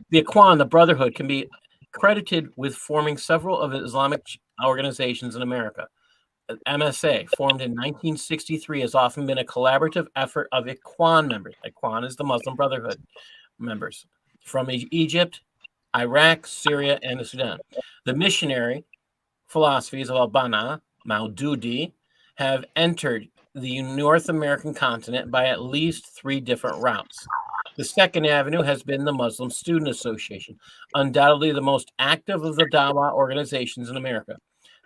The Ikhwan, the Brotherhood, can be credited with forming several of the Islamic organizations in America. MSA, formed in 1963, has often been a collaborative effort of Ikhwan members. Ikhwan is the Muslim Brotherhood members from Egypt, Iraq, Syria, and the Sudan. The missionary philosophies of al-Banna, Maududi, have entered the North American continent by at least 3 different routes. The second avenue has been the Muslim Student Association, undoubtedly the most active of the Dawah organizations in America.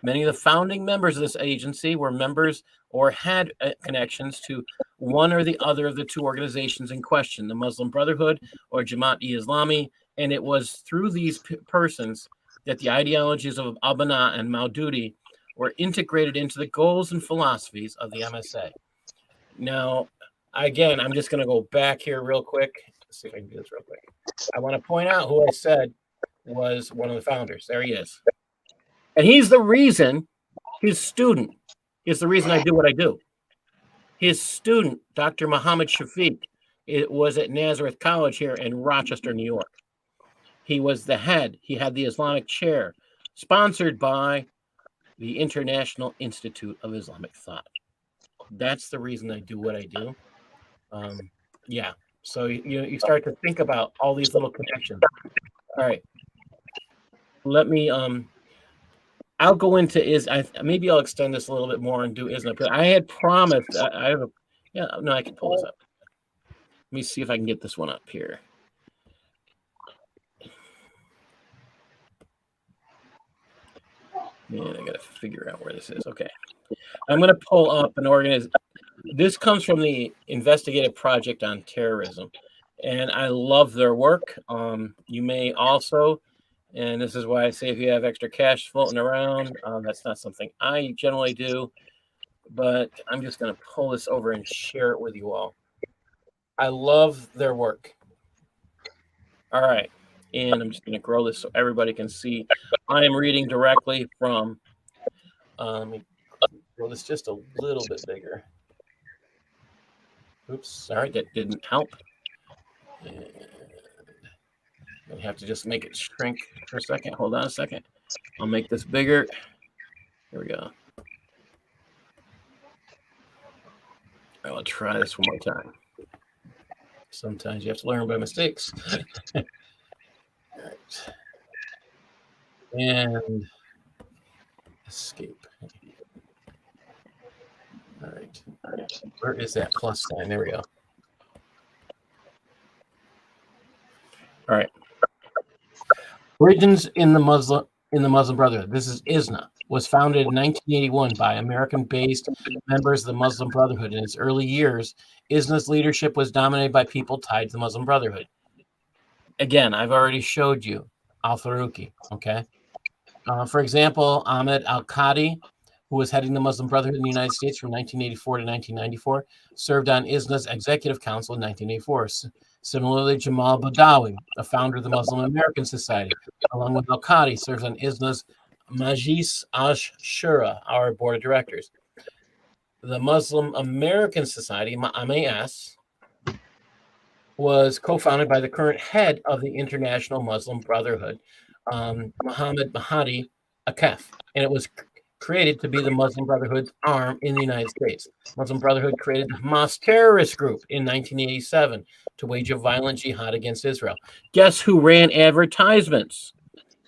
Many of the founding members of this agency were members or had connections to one or the other of the 2 organizations in question, the Muslim Brotherhood or Jamaat-e-Islami, and it was through these persons that the ideologies of al-Banna and Maududi were integrated into the goals and philosophies of the MSA. Now, again, I'm just going to go back here real quick. Let's see if I can do this real quick. I want to point out who I said was one of the founders. There he is. And he's the reason, his student is the reason I do what I do. His student, Dr. Muhammad Shafiq, It was at Nazareth College here in Rochester, New York. He was the head. He had the Islamic chair, sponsored by the International Institute of Islamic Thought. That's the reason I do what I do. Yeah. So you start to think about all these little connections. All right. Let me I'll go into maybe I'll extend this a little bit more and do ISNA. But I had promised I can pull this up. Let me see if I can get this one up here. Man, I gotta figure out where this is. Okay. I'm gonna pull up an organization. This comes from the Investigative Project on Terrorism, and I love their work. You may also, and this is why I say if you have extra cash floating around, that's not something I generally do, but I'm just going to pull this over and share it with you all. I love their work. All right, and I'm just going to grow this so everybody can see. I am reading directly from, let me grow this just a little bit bigger. Oops, sorry, that didn't help. And we have to just make it shrink for a second. Hold on a second. I'll make this bigger. Here we go. I will try this one more time. Sometimes you have to learn by mistakes. All right. And escape. All right. Where is that plus sign? There we go. All right. Origins in the Muslim Brotherhood. This is ISNA. Was founded in 1981 by American-based members of the Muslim Brotherhood. In its early years, ISNA's leadership was dominated by people tied to the Muslim Brotherhood. Again, I've already showed you al-Faruqi. Okay. For example, Ahmed al-Qadi, who was heading the Muslim Brotherhood in the United States from 1984 to 1994, served on ISNA's Executive Council in 1984. Similarly, Jamal Badawi, a founder of the Muslim American Society, along with al-Qadi, serves on ISNA's Majlis Ash-Shura, our board of directors. The Muslim American Society, MAS, was co-founded by the current head of the International Muslim Brotherhood, Muhammad Mahdi Akef, and it was created to be the Muslim Brotherhood's arm in the United States. Muslim Brotherhood created the Hamas terrorist group in 1987 to wage a violent jihad against Israel. Guess who ran advertisements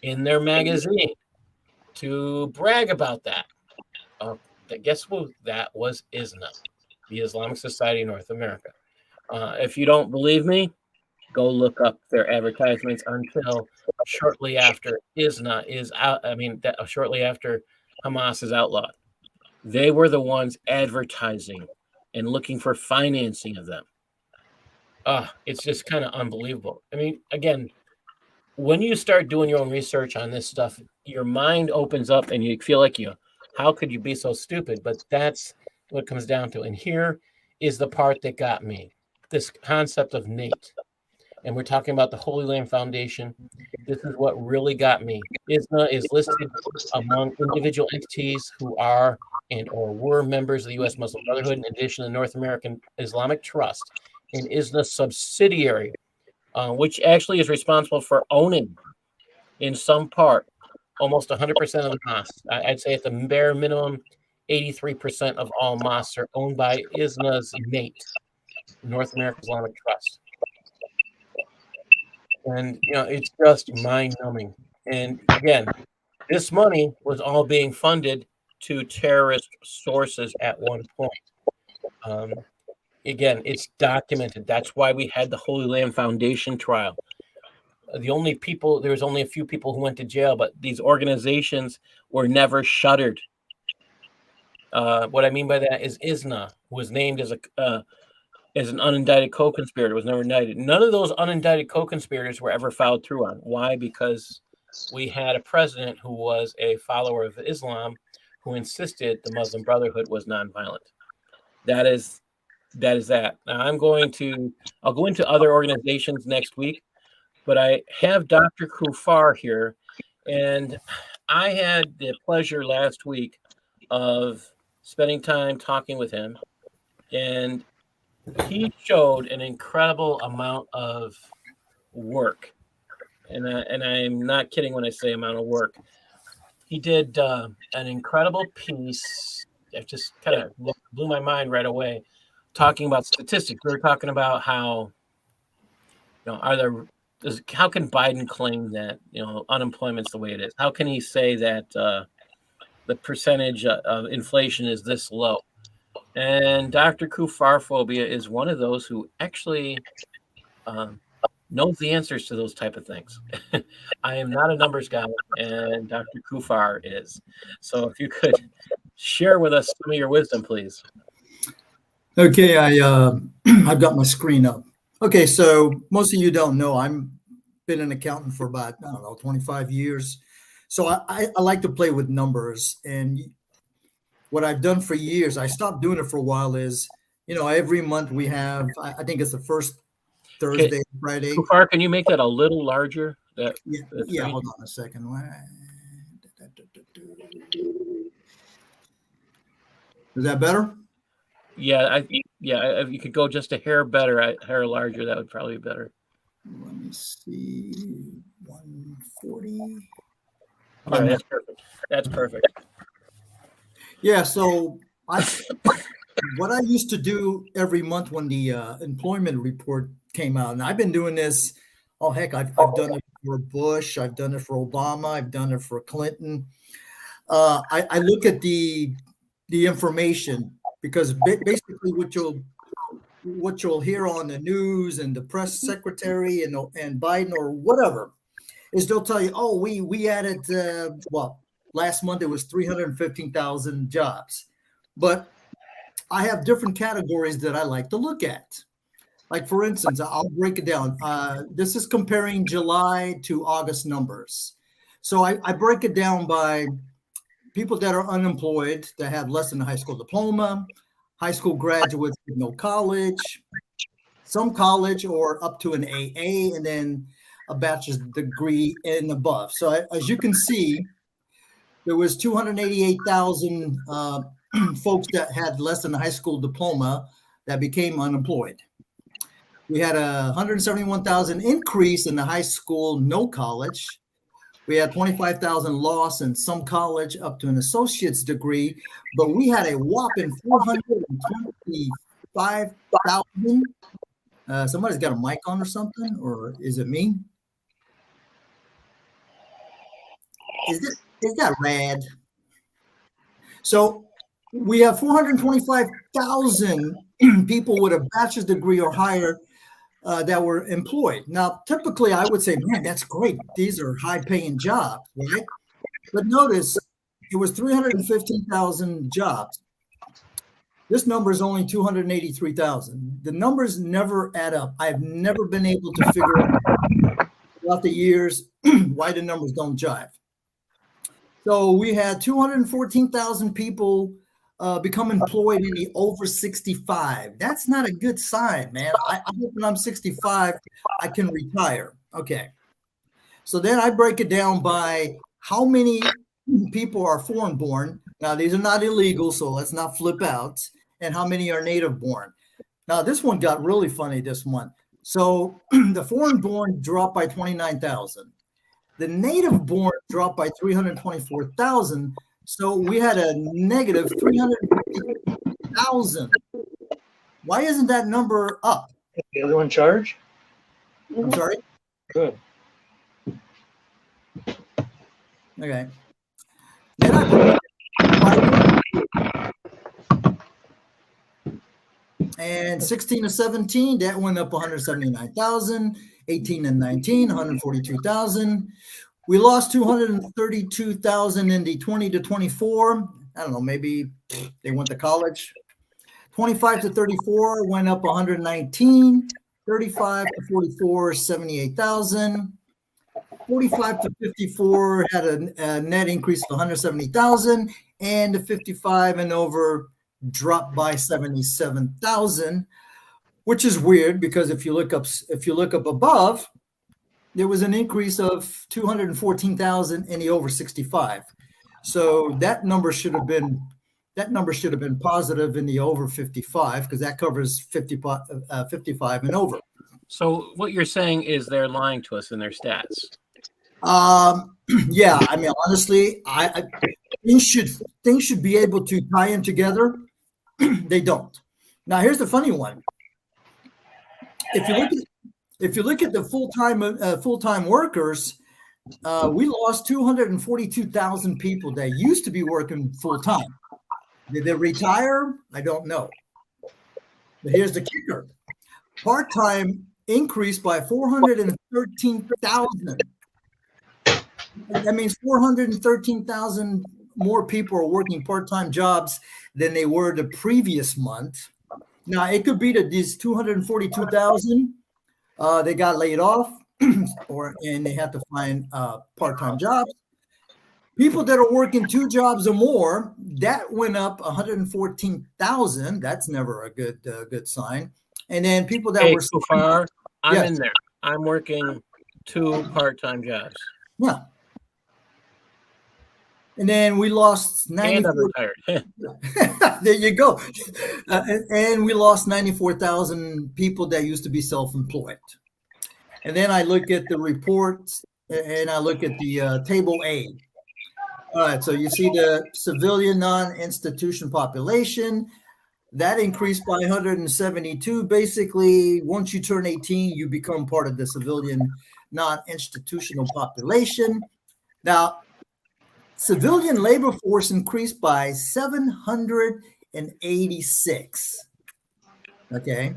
in their magazine to brag about that? Guess who that was? ISNA, the Islamic Society of North America. If you don't believe me, go look up their advertisements until shortly after ISNA is out. Shortly after Hamas is outlawed. They were the ones advertising and looking for financing of them. It's just kind of unbelievable. I mean, again, when you start doing your own research on this stuff, your mind opens up and you feel like how could you be so stupid? But that's what it comes down to. And here is the part that got me, this concept of Nate. And we're talking about the Holy Land Foundation. This is what really got me. ISNA is listed among individual entities who are and or were members of the U.S. Muslim Brotherhood, in addition to the North American Islamic Trust, an ISNA subsidiary, which actually is responsible for owning, in some part, almost 100% of the mosques. I'd say at the bare minimum, 83% of all mosques are owned by ISNA's NATE, North American Islamic Trust. And, it's just mind-numbing. And again, this money was all being funded to terrorist sources at one point. Again, it's documented. That's why we had the Holy Land Foundation trial. There was only a few people who went to jail, but these organizations were never shuttered. What I mean by that is ISNA was named as an unindicted co-conspirator, was never indicted. None of those unindicted co-conspirators were ever followed through on. Why? Because we had a president who was a follower of Islam who insisted the Muslim Brotherhood was nonviolent. That is that. Now I'll go into other organizations next week, but I have Dr. Kufar here, and I had the pleasure last week of spending time talking with him, and he showed an incredible amount of work, and I'm not kidding when I say amount of work. He did an incredible piece that just kind of blew my mind right away, talking about statistics. We were talking about how, how can Biden claim that unemployment's the way it is? How can he say that the percentage of inflation is this low? And Dr. Kufarphobia is one of those who actually knows the answers to those type of things. I am not a numbers guy, and Dr. Kufar is. So if you could share with us some of your wisdom, please. Okay, I've got my screen up. Okay, so most of you don't know I've been an accountant for about 25 years. So I like to play with numbers, and what I've done for years, I stopped doing it for a while, is every month we have, I think it's the first Thursday, Friday. Kufar, can you make that a little larger? Yeah, hold on a second. Is that better? Yeah, if you could go just a hair hair larger, that would probably be better. Let me see, 140. All right, that's perfect. That's perfect. Yeah, so what I used to do every month when the employment report came out, and I've been doing this, I've done it for Bush, I've done it for Obama, I've done it for Clinton. I look at the information, because basically what you'll hear on the news and the press secretary and Biden or whatever is they'll tell you, oh, we added last month it was 315,000 jobs. But I have different categories that I like to look at. Like, for instance, I'll break it down. This is comparing July to August numbers. So I break it down by people that are unemployed, that have less than a high school diploma, high school graduates with no college, some college or up to an AA, and then a bachelor's degree and above. So as you can see, there was 288,000 folks that had less than a high school diploma that became unemployed. We had a 171,000 increase in the high school, no college. We had 25,000 loss in some college up to an associate's degree, but we had a whopping 425,000. Somebody's got a mic on or something, or is it me? Is that rad? So we have 425,000 people with a bachelor's degree or higher that were employed. Now, typically, I would say, man, that's great. These are high-paying jobs, right? But notice it was 315,000 jobs. This number is only 283,000. The numbers never add up. I've never been able to figure out throughout the years why the numbers don't jive. So we had 214,000 people become employed in the over 65. That's not a good sign, man. I hope when I'm 65, I can retire. Okay. So then I break it down by how many people are foreign born. Now, these are not illegal, so let's not flip out. And how many are native born. Now, this one got really funny this month. So the foreign born dropped by 29,000. The native born dropped by 324,000. So we had a negative 350,000. Why isn't that number up? The other one charge? I'm sorry? Good. Okay. Then and 16 to 17, that went up 179,000. 18 and 19, 142,000. We lost 232,000 in the 20 to 24. I don't know, maybe they went to college. 25 to 34 went up 119. 35 to 44, 78,000. 45 to 54 had a net increase of 170,000, and the 55 and over dropped by 77,000, which is weird because if you look up above, there was an increase of 214,000 in the over 65. So that number should have been that number should have been positive in the over 55 because that covers 55 and over. So what you're saying is they're lying to us in their stats. Yeah, I mean, honestly, things should be able to tie in together. They don't. Now, here's the funny one. If you look at the full-time workers, we lost 242,000 people that used to be working full-time. Did they retire? I don't know. But here's the kicker. Part-time increased by 413,000. That means 413,000 more people are working part-time jobs than they were the previous month. Now, it could be that these 242,000, they got laid off and they have to find part-time jobs. People that are working 2 jobs or more, that went up 114,000. That's never a good sign. And then people that were so far, I'm Yes. in there. I'm working 2 part-time jobs. Yeah. And then we lost And I'm 94. retired. There you go. And we lost 94,000 people that used to be self-employed. And then I look at the reports and I look at the table A. All right, so you see the civilian non-institution population. That increased by 172. Basically, once you turn 18, you become part of the civilian non-institutional population. Now, civilian labor force increased by 786. Okay.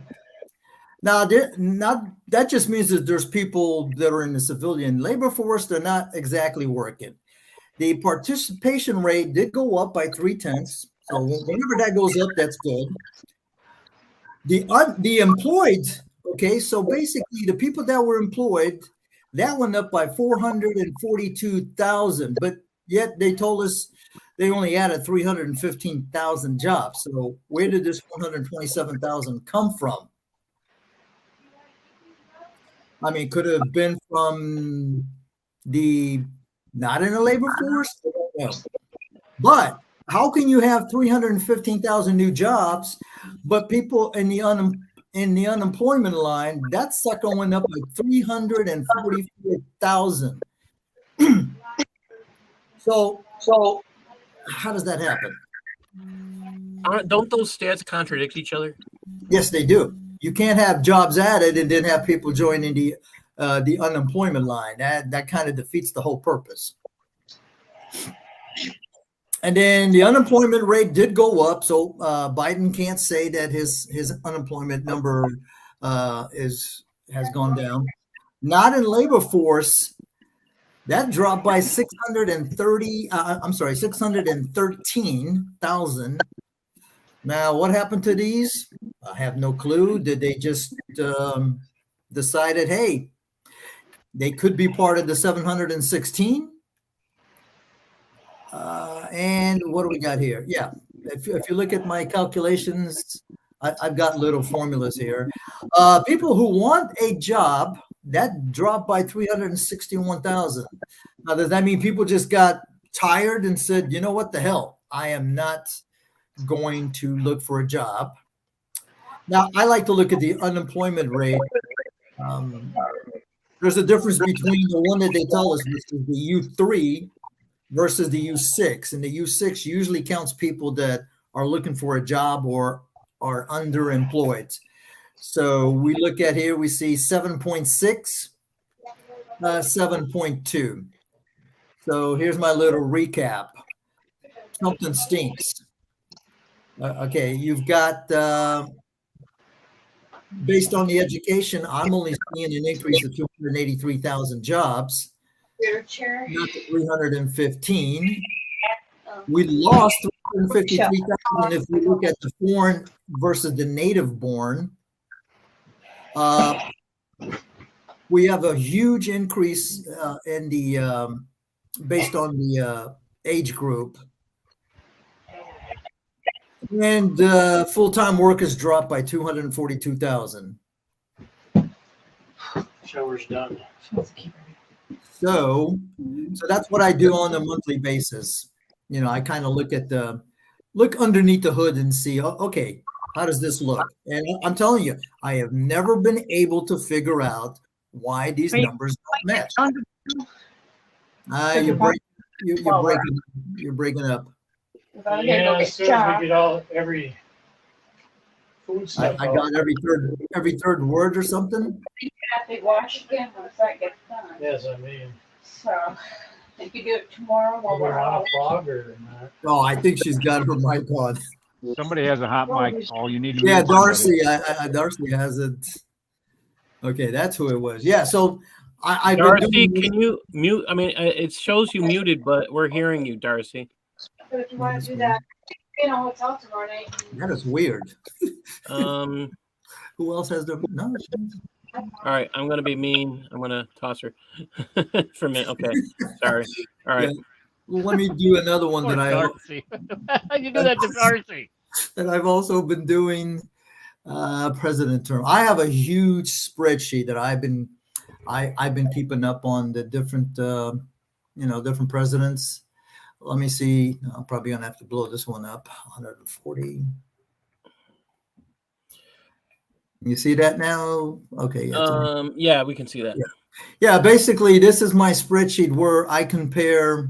Now, that just means that there's people that are in the civilian labor force. They're not exactly working. The participation rate did go up by 0.3. So whenever that goes up, that's good. The employed, okay, so basically the people that were employed, that went up by 442,000, but yet they told us they only added 315,000 jobs. So where did this 127,000 come from? I mean, could have been from not in the labor force? I don't know. But how can you have 315,000 new jobs, but people in the unemployment line, that sucker went up by 344,000. So how does that happen? Don't those stats contradict each other? Yes, they do. You can't have jobs added and then have people joining the unemployment line. That kind of defeats the whole purpose. And then the unemployment rate did go up, so Biden can't say that his unemployment number has gone down. Not in labor force, that dropped by 613,000. Now, what happened to these? I have no clue. Did they just decided, hey, they could be part of the 716? And what do we got here? Yeah, if you look at my calculations, I've got little formulas here. People who want a job, that dropped by 361,000. Now, does that mean people just got tired and said, you know what the hell? I am not going to look for a job. Now, I like to look at the unemployment rate. There's a difference between the one that they tell us, which is the U3 versus the U6. And the U6 usually counts people that are looking for a job or are underemployed. So we look at here, we see 7.6, 7.2. So here's my little recap. Something stinks. Okay, you've got, based on the education, I'm only seeing an increase of 283,000 jobs. Not to 315. We lost 353,000 if we look at the foreign versus the native born. We have a huge increase in the based on the age group. And full-time workers dropped by 242,000. Shower's done. So that's what I do on a monthly basis. You know, I kind of look at the look underneath the hood and see, okay, how does this look? And I'm telling you, I have never been able to figure out why these numbers don't match. You're breaking up. Yeah, as soon as we get all every food stuff I got every third word or something. You have to wash again when the site gets done. Yes, I mean, So if you do it tomorrow while we're we're on out. a fog or not. Oh, I think she's got her mic on. Somebody has a hot mic. All you need to Yeah, mute somebody. Darcy. Darcy has it. Okay, that's who it was. Yeah. So I've been Darcy, doing this- can you mute? I mean, it shows you muted, but we're hearing you, Darcy. But if you want to do that, you know, it's also tomorrow night. That is weird. Um. Who else has their no? All right, I'm gonna be mean. I'm gonna toss her for a minute. Okay, sorry. All right. Yeah. Well, let me do another one Poor that Darcy. You do that to Darcy. that I've also been doing. President term. I have a huge spreadsheet that I've been keeping up on the different different presidents. Let me see. I'm probably gonna have to blow this one up. 140. You see that now? Okay. Yeah, we can see that. Yeah. Basically, this is my spreadsheet where I compare.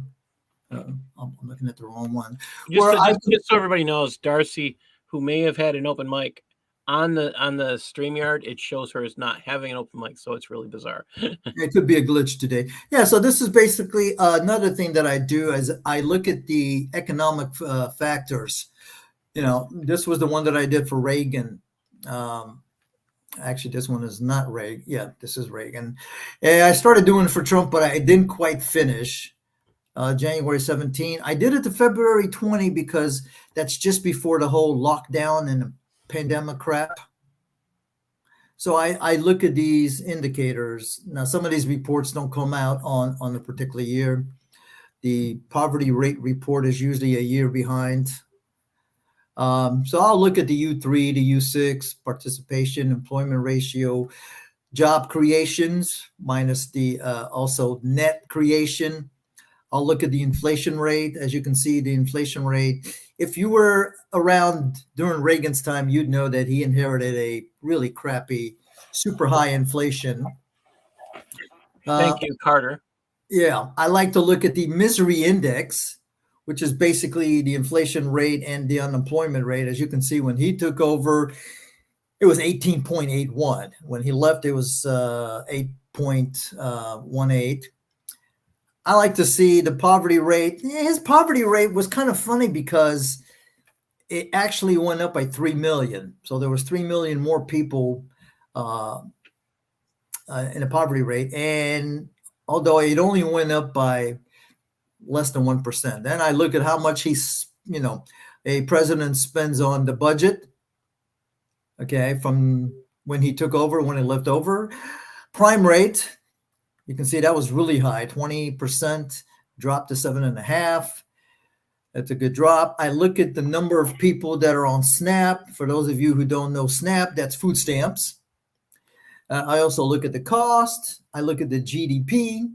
I'm looking at the wrong one. Just so everybody knows, Darcy, who may have had an open mic on the StreamYard, it shows her as not having an open mic, so it's really bizarre. It could be a glitch today. Yeah, so this is basically another thing that I do is I look at the economic factors. This was the one that I did for Reagan. Actually, this one is not Reagan. Yeah, this is Reagan. I started doing it for Trump, but I didn't quite finish. January 17. I did it to February 20 because that's just before the whole lockdown and the pandemic crap. So I look at these indicators. Now, some of these reports don't come out on a particular year. The poverty rate report is usually a year behind. So I'll look at the U3, the U6, participation, employment ratio, job creations, minus the also net creation. I'll look at the inflation rate. As you can see, the inflation rate, if you were around during Reagan's time, you'd know that he inherited a really crappy, super high inflation. Thank you, Carter. Yeah, I like to look at the misery index, which is basically the inflation rate and the unemployment rate. As you can see, when he took over, it was 18.81. When he left, it was 8.18. I like to see the poverty rate. His poverty rate was kind of funny because it actually went up by 3 million. So there was 3 million more people in the poverty rate. And although it only went up by less than 1%. Then I look at how much a president spends on the budget. Okay, from when he took over, when he left over. Prime rate, you can see that was really high, 20%, dropped to 7.5%. That's a good drop. I look at the number of people that are on SNAP. For those of you who don't know SNAP, that's food stamps. I also look at the cost. I look at the GDP,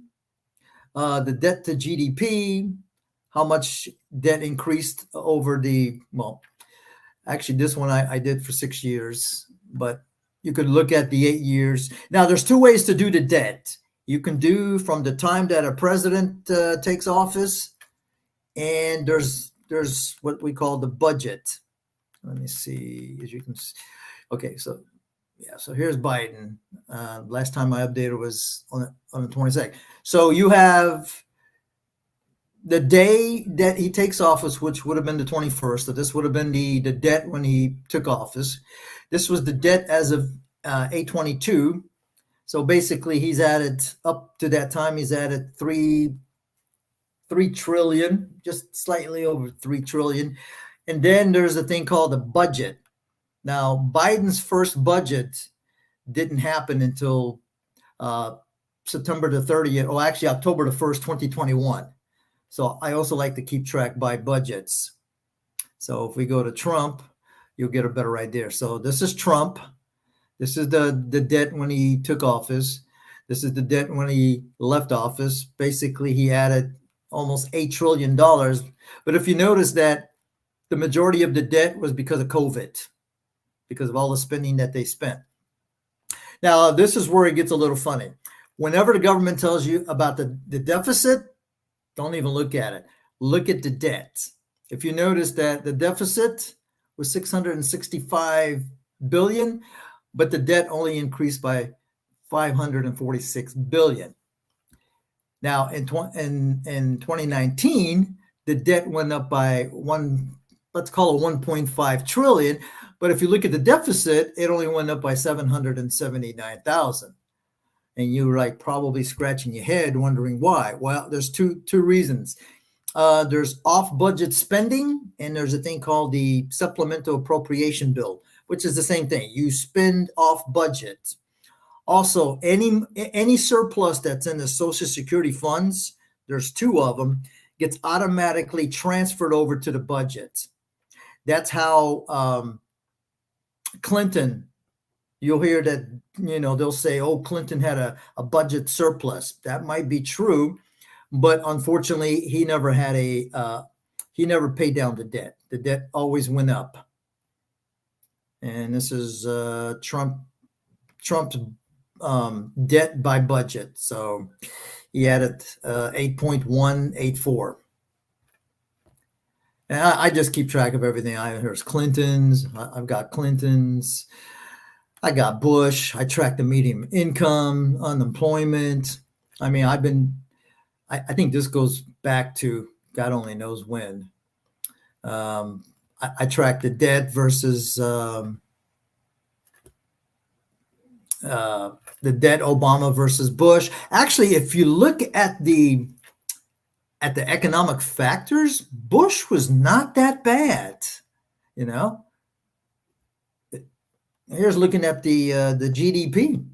the debt to GDP, how much debt increased over actually this one I did for 6 years, but you could look at the 8 years. Now there's two ways to do the debt. You can do from the time that a president takes office, and there's what we call the budget. Let me see, as you can see. Okay, so yeah, so here's Biden. Last time I updated was on the 22nd. So you have the day that he takes office, which would have been the 21st. So this would have been the debt when he took office. This was the debt as of 8/22. So basically, he's added up to that time. He's added 3 trillion, just slightly over 3 trillion. And then there's a thing called the budget. Now, Biden's first budget didn't happen until September the 30th, or actually October the 1st, 2021. So I also like to keep track by budgets. So if we go to Trump, you'll get a better idea. So this is Trump. This is the debt when he took office. This is the debt when he left office. Basically, he added almost $8 trillion. But if you notice that the majority of the debt was because of COVID, because of all the spending that they spent. Now, this is where it gets a little funny. Whenever the government tells you about the deficit, don't even look at it. Look at the debt. If you notice that the deficit was 665 billion, but the debt only increased by 546 billion. Now, in 2019, the debt went up by let's call it 1.5 trillion. But if you look at the deficit, it only went up by 779,000. And you're like probably scratching your head wondering why. Well, there's two reasons. There's off-budget spending, and there's a thing called the supplemental appropriation bill, which is the same thing. You spend off budget. Also, any surplus that's in the Social Security funds, there's two of them, gets automatically transferred over to the budget. That's how Clinton, you'll hear that, they'll say, oh, Clinton had a budget surplus. That might be true, but unfortunately, he never had he never paid down the debt. The debt always went up. And this is Trump's debt by budget. So he had it 8.184. And I just keep track of everything. There's Clinton's. I've got Clinton's. I got Bush. I track the median income, unemployment. I mean, I think this goes back to God only knows when. I track the debt versus the debt Obama versus Bush. Actually, if you look at the economic factors, Bush was not that bad, Here's looking at the GDP.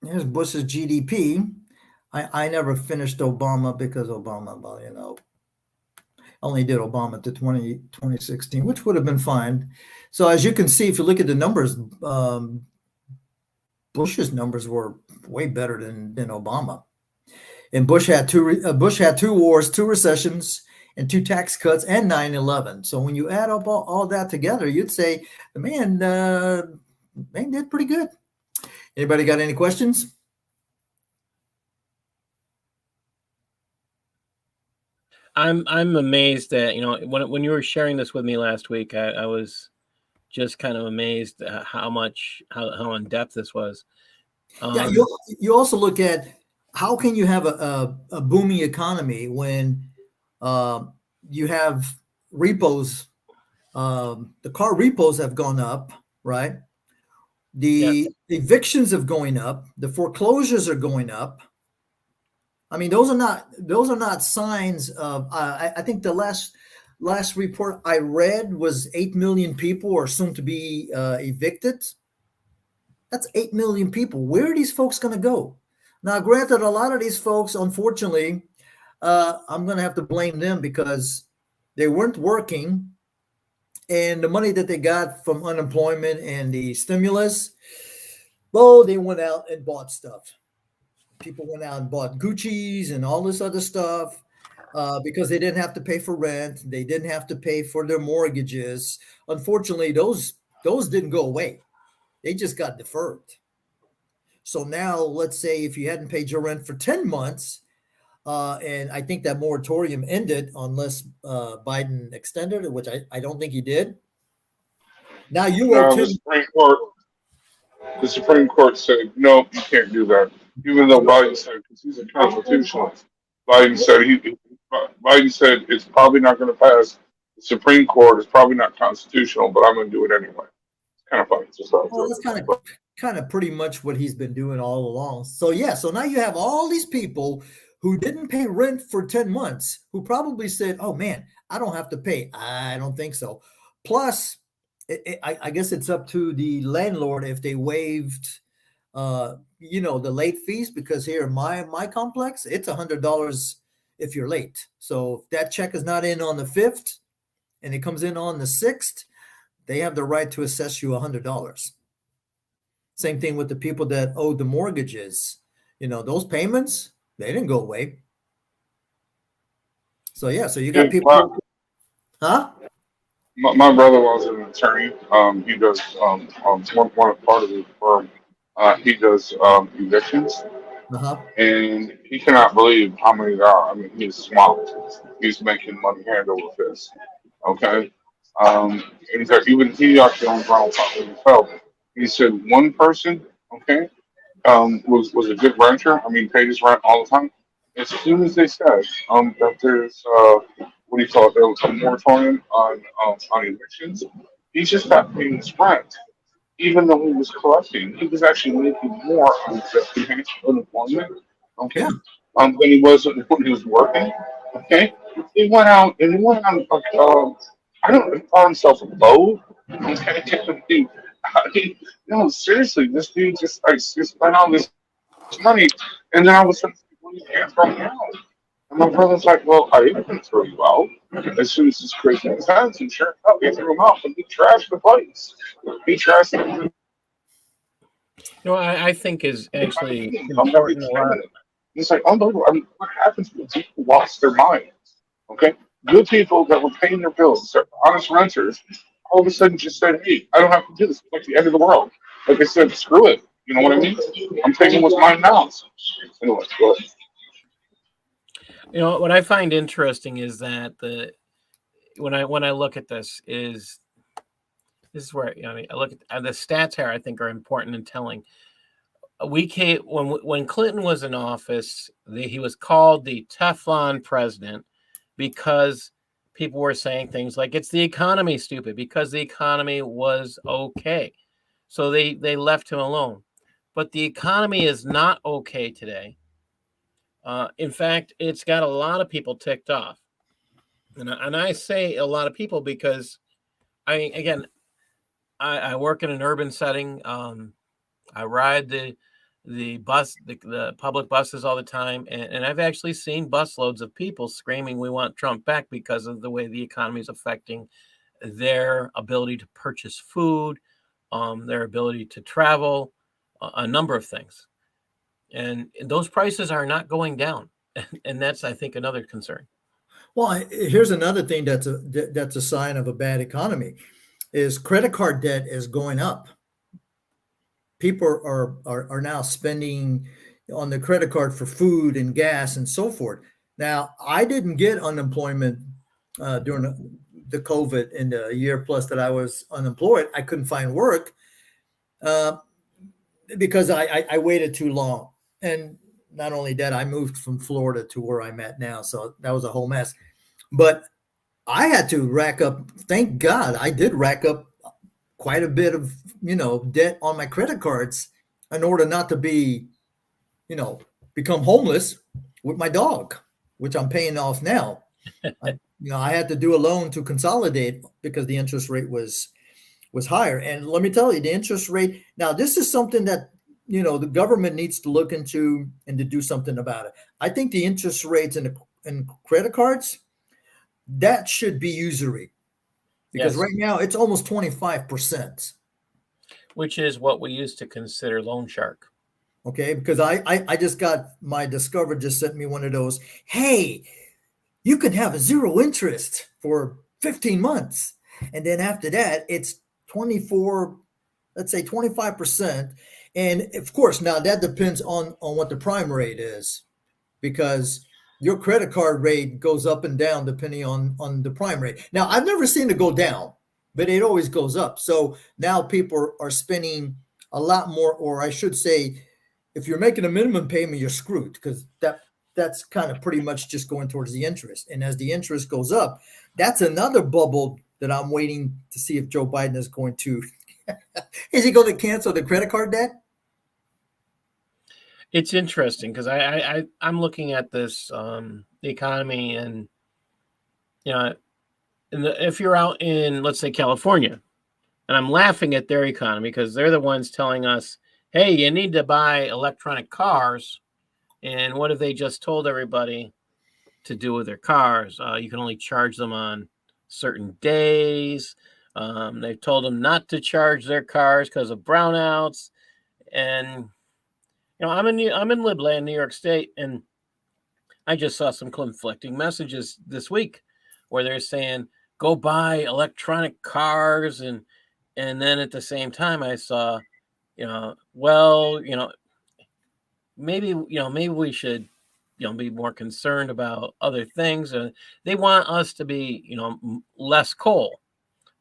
Here's Bush's GDP. I never finished Obama because Obama, only did Obama to 2016, which would have been fine. So as you can see, if you look at the numbers, Bush's numbers were way better than Obama. And Bush had two wars, 2 recessions, and 2 tax cuts, and 9/11. So when you add up all that together, you'd say the man did pretty good. Anybody got any questions? I'm amazed that when you were sharing this with me last week, I was just kind of amazed at how in depth this was. Yeah, you also look at how can you have a booming economy when you have repos? The car repos have gone up, right? The evictions are going up. The foreclosures are going up. I mean, those are not signs of. I think the last report I read was 8 million people are soon to be evicted. That's 8 million people. Where are these folks going to go? Now, granted, a lot of these folks, unfortunately, I'm going to have to blame them because they weren't working, and the money that they got from unemployment and the stimulus, they went out and bought stuff. People went out and bought Gucci's and all this other stuff because they didn't have to pay for rent. They didn't have to pay for their mortgages. Unfortunately, those didn't go away. They just got deferred. So now, let's say if you hadn't paid your rent for 10 months, and I think that moratorium ended unless Biden extended it, which I don't think he did. Now you owe 10. The Supreme Court said, no, you can't do that. Even though Biden said, because he's a constitutionalist, Biden said it's probably not going to pass. The Supreme Court is probably not constitutional, but I'm going to do it anyway. It's kind of funny. That's kind of pretty much what he's been doing all along. So now you have all these people who didn't pay rent for 10 months, who probably said, oh man, I don't have to pay. I don't think so. Plus, I guess it's up to the landlord if they waived, the late fees, because here in my complex, it's $100 if you're late. So if that check is not in on the 5th and it comes in on the 6th, they have the right to assess you $100. Same thing with the people that owe the mortgages. those payments, they didn't go away. So yeah, so you got Yeah, people, huh? my brother was an attorney. He does one part of his firm. He does evictions, Uh-huh. and he cannot believe how many there are. I mean, he's smart. He's making money hand over fist. Okay. And that even he actually on ground himself. He said one person, okay, was a good renter. I mean, paid his rent all the time. As soon as they said that there's what do you call it? There was a moratorium on evictions. He just stopped paying his rent, even though he was collecting. He was actually making more on just enhanced unemployment, okay, Yeah. than he was when he was working. Okay, he went out and he went on like I don't know, he called himself a low. Okay, no, seriously, this dude just spent all this money, and then I was like, well, you can't throw me out. And my brother's like, well, I am going to throw you out as soon as this crazy happens. And sure enough, he threw him out, but he trashed the place. He trashed the I think is actually I'm every important a 10 lot. minutes. It's like unbelievable. I mean, what happens when people lost their minds? Okay, good people that were paying their bills, they're honest renters, all of a sudden just said, "Hey, I don't have to do this. It's like the end of the world." Like I said, screw it. You know what I mean? I'm taking what's mine now. Anyway, go ahead. What I find interesting is that when I look at this is where I look at the stats here. I think are important and telling. We came when Clinton was in office. He was called the Teflon president because people were saying things like it's the economy, stupid, because the economy was okay. So they left him alone. But the economy is not okay today. In fact, it's got a lot of people ticked off. And I say a lot of people because I work in an urban setting. I ride the bus, the public buses all the time, and I've actually seen busloads of people screaming, "We want Trump back," because of the way the economy is affecting their ability to purchase food, their ability to travel, a number of things, and those prices are not going down, and that's I think another concern. Well, here's another thing that's a sign of a bad economy is credit card debt is going up. People are now spending on the credit card for food and gas and so forth. Now, I didn't get unemployment during the COVID in the year plus that I was unemployed. I couldn't find work uh, because I waited too long. And not only that, I moved from Florida to where I'm at now. So that was a whole mess. But I had to rack up, thank God, I did rack up quite a bit of, debt on my credit cards in order not to be, become homeless with my dog, which I'm paying off now. I had to do a loan to consolidate because the interest rate was higher. And let me tell you, the interest rate, now this is something that, the government needs to look into and to do something about it. I think the interest rates in credit cards, that should be usury because Yes, right now it's almost 25%. which is what we used to consider loan shark. Okay, because I just got my Discover just sent me one of those. Hey, you can have a zero interest for 15 months, and then after that it's 24, let's say 25%. And of course, now that depends on what the prime rate is, because your credit card rate goes up and down depending on the prime rate. Now, I've never seen it go down, but it always goes up. So now people are spending a lot more, or I should say, if you're making a minimum payment, you're screwed because that's kind of pretty much just going towards the interest. And as the interest goes up, that's another bubble that I'm waiting to see if Joe Biden is going to is he going to cancel the credit card debt? It's interesting because I'm looking at this the economy and if you're out in, let's say, California, and I'm laughing at their economy because they're the ones telling us, hey, you need to buy electronic cars. And what have they just told everybody to do with their cars? You can only charge them on certain days. They've told them not to charge their cars because of brownouts. And I'm in Libland, New York State, and I just saw some conflicting messages this week where they're saying go buy electronic cars, and then at the same time I saw, maybe we should be more concerned about other things. They want us to be less coal,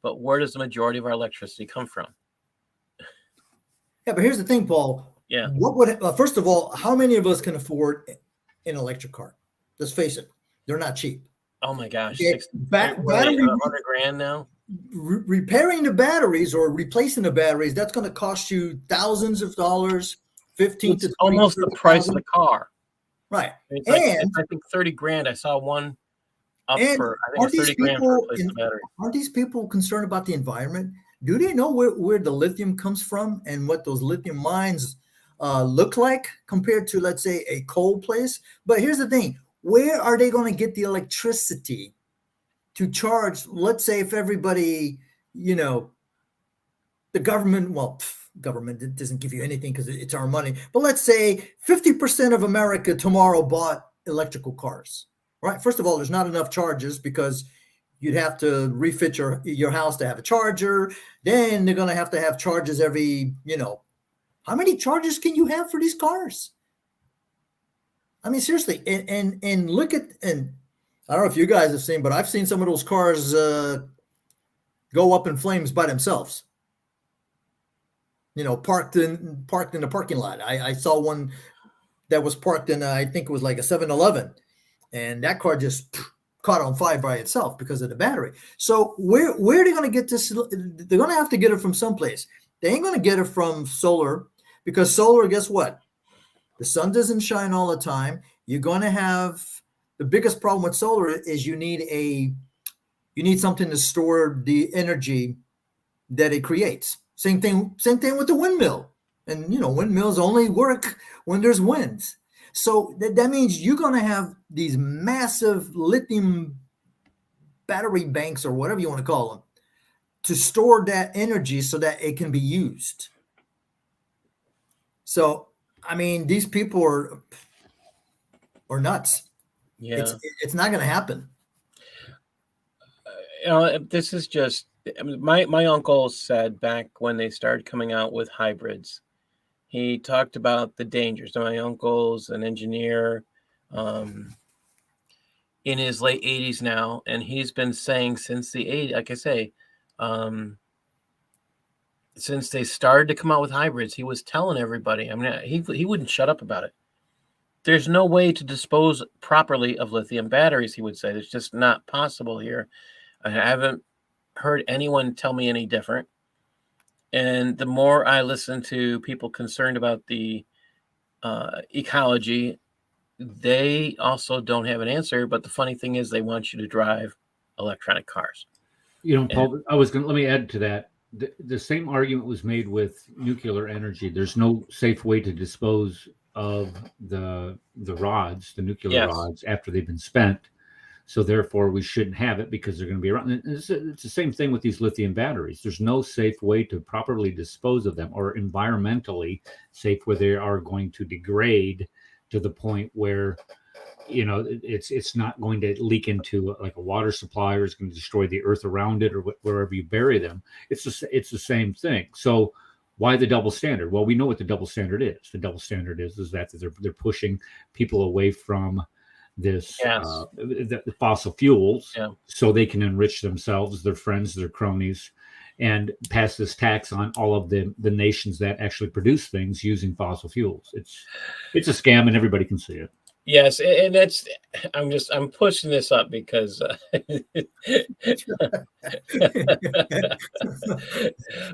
but where does the majority of our electricity come from? Yeah, but here's the thing, Paul. Yeah. What would first of all, how many of us can afford an electric car? Let's face it, they're not cheap. Oh my gosh, Okay. Battery $100,000 now. Repairing the batteries or replacing the batteries, that's going to cost you thousands of dollars, 15 It's to 20, almost the price of the car. Right. It's And I think $30,000. I saw one up and for I think $30,000 for replacing the battery. aren't these people concerned about the environment? Do they know where the lithium comes from and what those lithium mines look like compared to, let's say, a coal place? But here's the thing. Where are they going to get the electricity to charge? Let's say if everybody, the government, government doesn't give you anything because it's our money. But let's say 50% of America tomorrow bought electrical cars, right? First of all, there's not enough charges because you'd have to refit your house to have a charger. Then they're going to have charges every, how many chargers can you have for these cars? I mean, seriously, and look at, and I don't know if you guys have seen, but I've seen some of those cars go up in flames by themselves. Parked in the parking lot. I saw one that was parked in, I think it was like a 7-Eleven, and that car just caught on fire by itself because of the battery. So where are they going to get this? They're going to have to get it from someplace. They ain't going to get it from solar, because solar, guess what? The sun doesn't shine all the time. You're going to have the biggest problem with solar is you need something to store the energy that it creates. Same thing with the windmill. And windmills only work when there's winds. So that means you're going to have these massive lithium battery banks or whatever you want to call them to store that energy so that it can be used. So, I mean, these people are nuts. Yeah. It's not going to happen. This is just, my uncle said back when they started coming out with hybrids, he talked about the dangers. So my uncle's an engineer in his late 80s now, and he's been saying since the 80s, like I say, since they started to come out with hybrids, he was telling everybody. I mean, he wouldn't shut up about it. There's no way to dispose properly of lithium batteries, he would say. It's just not possible here. I haven't heard anyone tell me any different. And the more I listen to people concerned about the ecology, they also don't have an answer. But the funny thing is they want you to drive electronic cars. Paul, let me add to that. The same argument was made with nuclear energy. There's no safe way to dispose of the rods, the nuclear rods, after they've been spent. So therefore, we shouldn't have it because they're going to be around. And it's the same thing with these lithium batteries. There's no safe way to properly dispose of them, or environmentally safe where they are going to degrade to the point where it's not going to leak into like a water supply, or it's going to destroy the earth around it, or wherever you bury them. It's the same thing. So why the double standard? Well, we know what the double standard is. The double standard is that they're pushing people away from this the fossil fuels, so they can enrich themselves, their friends, their cronies, and pass this tax on all of the nations that actually produce things using fossil fuels. It's a scam, and everybody can see it. Yes, and I'm pushing this up because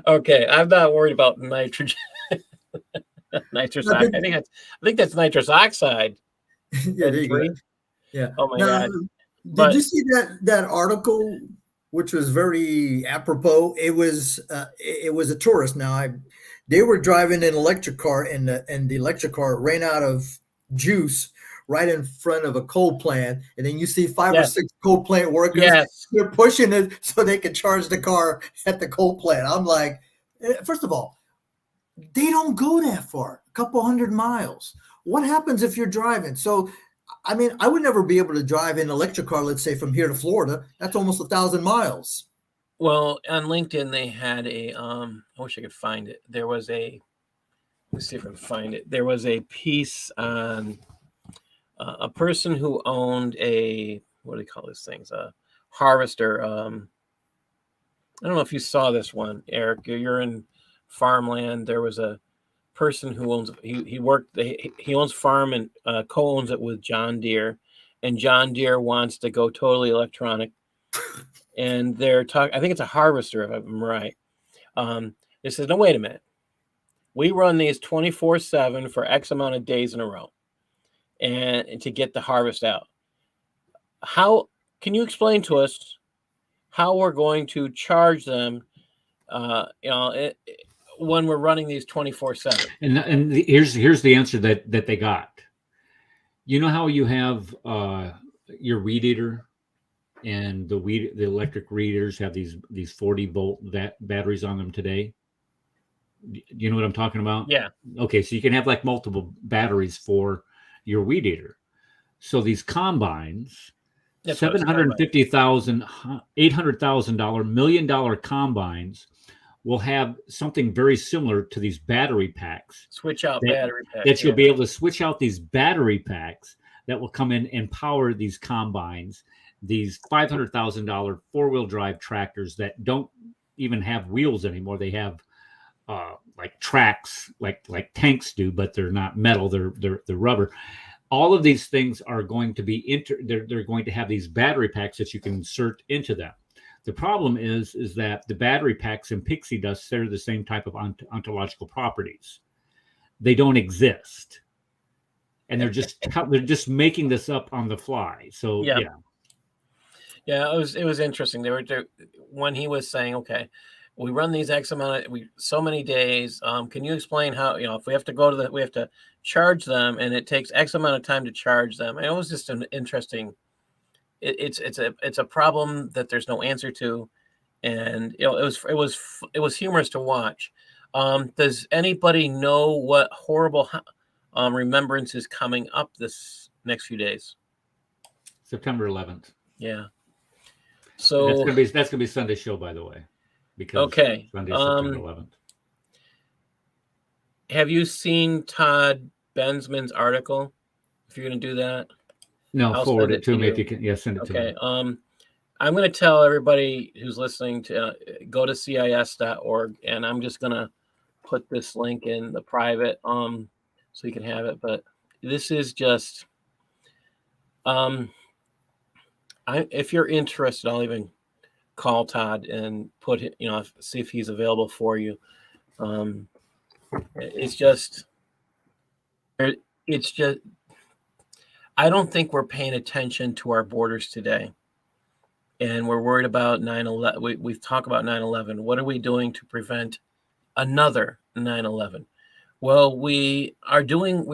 okay, I'm not worried about nitrogen. Nitrous oxide. I think that's nitrous oxide. Yeah, there you go. Yeah. Oh my God. Did you see that article, which was very apropos? It was a tourist. Now they were driving an electric car, and the electric car ran out of juice right in front of a coal plant, and then you see 5 or 6 coal plant workers. Yes. They're pushing it so they can charge the car at the coal plant. I'm like, first of all, they don't go that far. couple hundred miles. What happens if you're driving? So, I mean, I would never be able to drive an electric car, let's say from here to Florida. That's almost 1,000 miles. Well, on LinkedIn, they had a, I wish I could find it. There was a, let's see if I can find it. There was a piece on a person who owned a, what do they call these things? A harvester. I don't know if you saw this one, Eric. You're in farmland. There was a person who owns, he owns farm and co-owns it with John Deere, and John Deere wants to go totally electronic. And they're talking, I think it's a harvester, if I'm right. They says, no, wait a minute. We run these 24/7 for X amount of days in a row, and to get the harvest out. How can you explain to us how we're going to charge them, when we're running these 24/7? And here's the answer that they got. You know how you have your weed eater, and the electric readers have these 40-volt batteries on them today. You know what I'm talking about? Yeah. Okay, so you can have like multiple batteries for your weed eater. So these combines, $750,000, $800,000, $1 million combines will have something very similar to these battery packs. Switch out battery packs. That you'll be able to switch out these battery packs that will come in and power these combines, these $500,000 four-wheel drive tractors that don't even have wheels anymore. They have like tracks, like tanks do, but they're not metal. They're rubber. All of these things are going to be they're going to have these battery packs that you can insert into them. The problem is that the battery packs in pixie dust share the same type of ontological properties. They don't exist, and they're just making this up on the fly. So yeah. It was interesting. They were when he was saying, okay, we run these X amount of so many days. Can you explain how, if we have to go to we have to charge them, and it takes X amount of time to charge them. And it was just an interesting. It's a problem that there's no answer to, and it was humorous to watch. Does anybody know what horrible remembrance is coming up this next few days? September 11th. Yeah. So that's gonna be Sunday's show, by the way. Because okay. Sunday, September 11th. Have you seen Todd Bensman's article? If you're going to do that, no, forward it to me if you can. Yeah, send it to me. Okay. I'm going to tell everybody who's listening to go to CIS.org, and I'm just going to put this link in the private, so you can have it. But this is just, if you're interested, I'll even call Todd and put it, see if he's available for you. It's just, I don't think we're paying attention to our borders today. And we're worried about 9/11. We've talked about 9/11. What are we doing to prevent another 9/11? Well, we're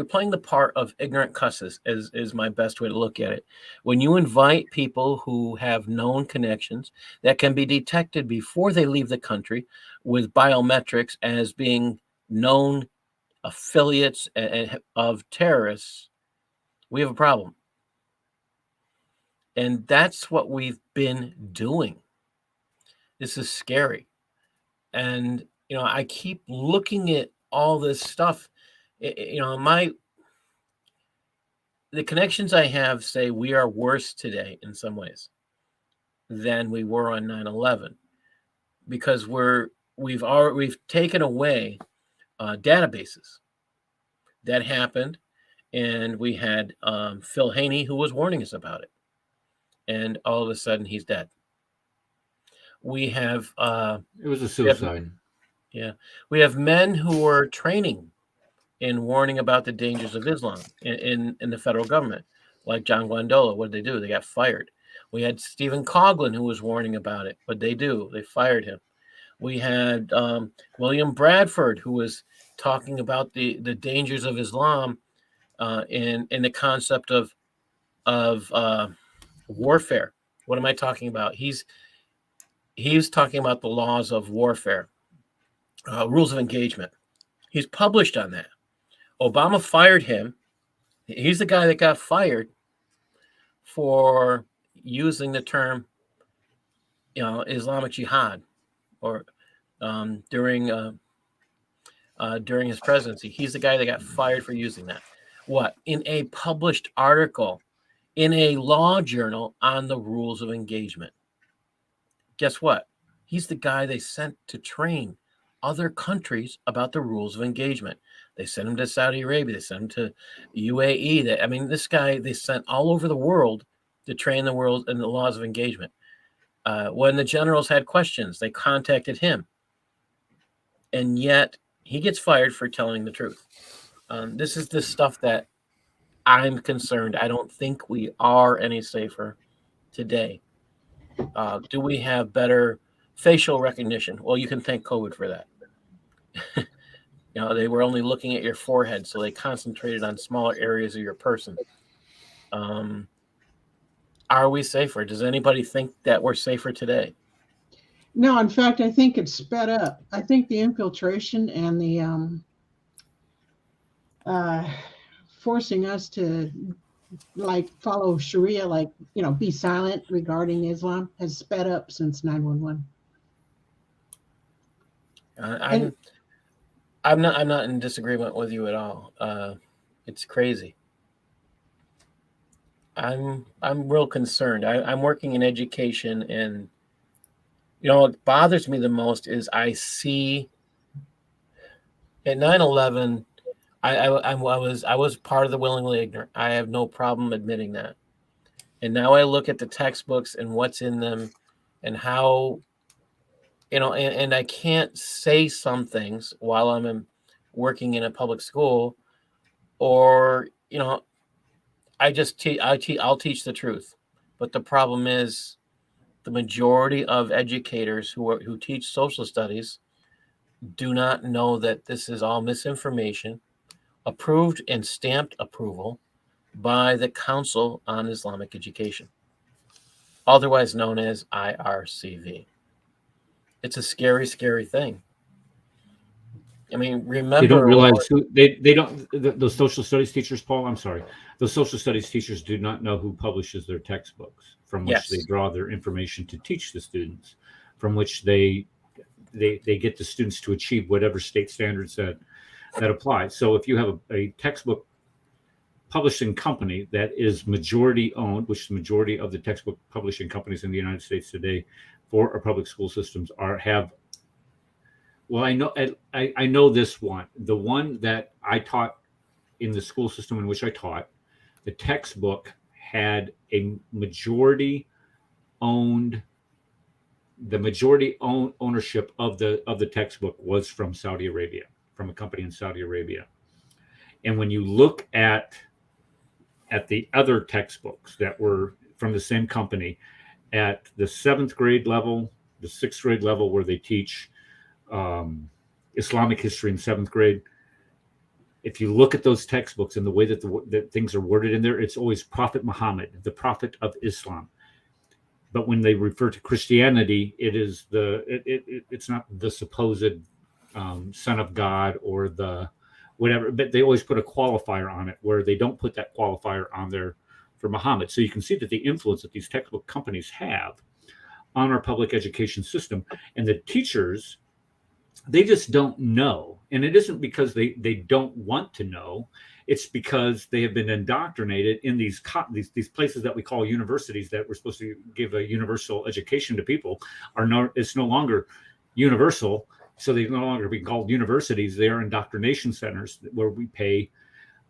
playing the part of ignorant cusses is my best way to look at it. When you invite people who have known connections that can be detected before they leave the country with biometrics as being known affiliates of terrorists, we have a problem. And that's what we've been doing. This is scary. And, I keep looking at all this stuff. The connections I have say we are worse today in some ways than we were on 9/11, because we've taken away databases that happened, and we had Phil Haney who was warning us about it, and all of a sudden he's dead. We have it was a suicide. We have men who were training and warning about the dangers of Islam in the federal government, like John Guandola. What did they do? They got fired. We had Stephen Coughlin who was warning about it. What did they do? They fired him. We had William Bradford who was talking about the dangers of Islam in the concept of warfare. What am I talking about? He's talking about the laws of warfare, rules of engagement. He's published on that. Obama fired him. He's the guy that got fired for using the term, Islamic Jihad, or during his presidency. He's the guy that got fired for using that. What? In a published article in a law journal on the rules of engagement. Guess what? He's the guy they sent to train other countries about the rules of engagement. They sent him to Saudi Arabia. They sent him to UAE. This guy they sent all over the world to train the world in the laws of engagement. When the generals had questions, they contacted him. And yet he gets fired for telling the truth. This is the stuff that I'm concerned. I don't think we are any safer today. Do we have better facial recognition? Well, you can thank COVID for that. They were only looking at your forehead, so they concentrated on smaller areas of your person. Are we safer? Does anybody think that we're safer today? No, in fact, I think it's sped up. I think the infiltration and the forcing us to follow Sharia, be silent regarding Islam has sped up since 9/11. I'm not in disagreement with you at all. It's crazy. I'm real concerned. I'm working in education, and what bothers me the most is I see at 9/11. I was part of the willingly ignorant. I have no problem admitting that. And now I look at the textbooks and what's in them, and how, and I can't say some things while I'm working in a public school, or I'll teach the truth. But the problem is, the majority of educators who teach social studies do not know that this is all misinformation, approved and stamped approval by the Council on Islamic Education, otherwise known as IRCV. It's a scary, scary thing. Remember, they don't realize who they don't. Those social studies teachers, Paul. I'm sorry. Those social studies teachers do not know who publishes their textbooks, from which they draw their information to teach the students, from which they get the students to achieve whatever state standards that apply. So if you have a textbook publishing company that is majority owned, which the majority of the textbook publishing companies in the United States today for our public school systems I know this one. The one that I taught in the school system in which I taught, the textbook had a majority ownership of the textbook was from Saudi Arabia, from a company in Saudi Arabia. And when you look at the other textbooks that were from the same company, at the 7th grade level, the 6th grade level, where they teach Islamic history in 7th grade, if you look at those textbooks and the way that things are worded in there, it's always Prophet Muhammad, the Prophet of Islam. But when they refer to Christianity, it's not the supposed Son of God or the whatever, but they always put a qualifier on it, where they don't put that qualifier on there for Muhammad. So you can see that the influence that these textbook companies have on our public education system, and the teachers, they just don't know. And it isn't because they don't want to know. It's because they have been indoctrinated in these places that we call universities, that we're supposed to give a universal education to people. It's no longer universal. So they no longer be called universities. They are indoctrination centers where we pay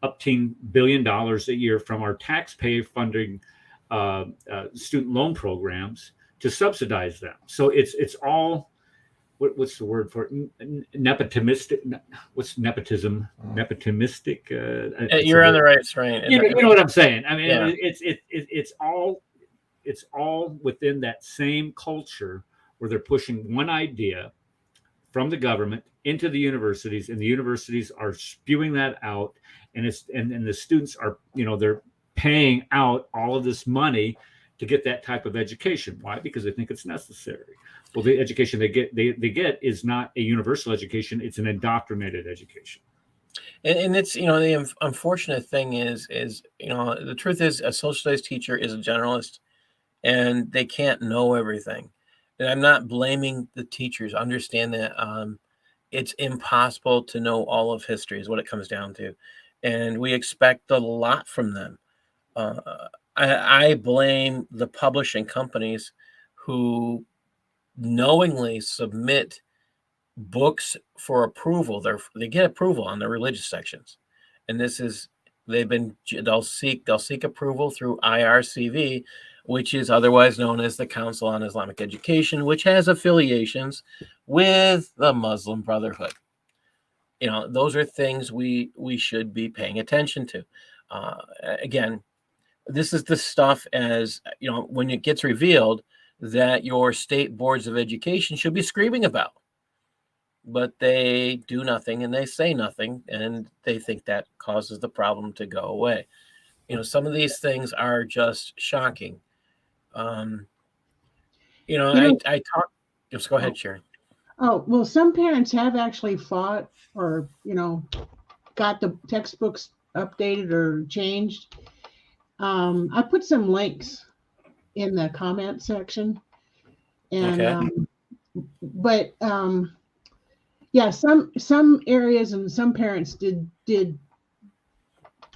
up to $1 billion a year from our taxpayer funding student loan programs to subsidize them. So it's all, what's the word for it? Nepotistic. What's nepotism? Nepotistic. You're on the right train. You know what I'm saying? Yeah. It's all within that same culture, where they're pushing one idea from the government into the universities, and the universities are spewing that out, and the students are, they're paying out all of this money to get that type of education. Why? Because they think it's necessary. Well, the education they get is not a universal education; it's an indoctrinated education. And it's, the unfortunate thing is, the truth is a social studies teacher is a generalist and they can't know everything. And I'm not blaming the teachers. Understand that it's impossible to know all of history is what it comes down to. And we expect a lot from them. I blame the publishing companies who knowingly submit books for approval. They get approval on the religious sections, and they'll seek approval through IRCV, which is otherwise known as the Council on Islamic Education, which has affiliations with the Muslim Brotherhood. Those are things we should be paying attention to. Again, this is the stuff, as when it gets revealed, that your state boards of education should be screaming about, but they do nothing and they say nothing, and they think that causes the problem to go away. Some of these things are just shocking. I talk. Just go ahead, Sharon. Oh, well, some parents have actually fought or, got the textbooks updated or changed. I put some links in the comment section. And, Okay. But yeah, some areas and some parents did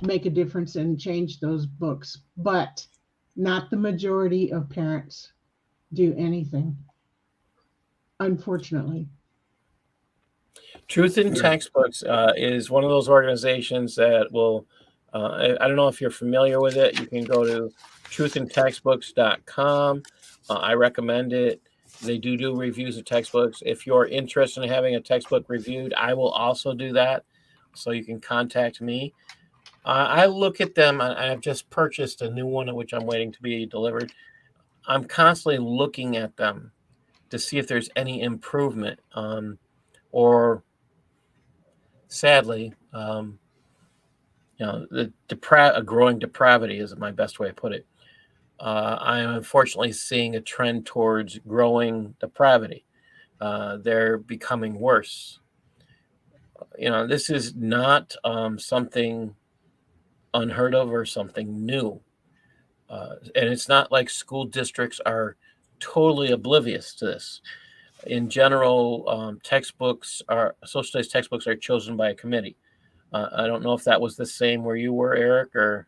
make a difference and change those books, but not the majority of parents do anything, unfortunately. Truth in Textbooks is one of those organizations that will, I don't know if you're familiar with it. You can go to truthinTextbooks.com. I recommend it. They do reviews of textbooks. If you're interested in having a textbook reviewed, I will also do that. So you can contact me. I look at them. I've just purchased a new one, which I'm waiting to be delivered. I'm constantly looking at them to see if there's any improvement, or sadly, a growing depravity is my best way to put it. I am unfortunately seeing a trend towards growing depravity. They're becoming worse. This is not something unheard of or something new. And it's not like school districts are totally oblivious to this. In general, social studies textbooks are chosen by a committee. I don't know if that was the same where you were, Eric, or.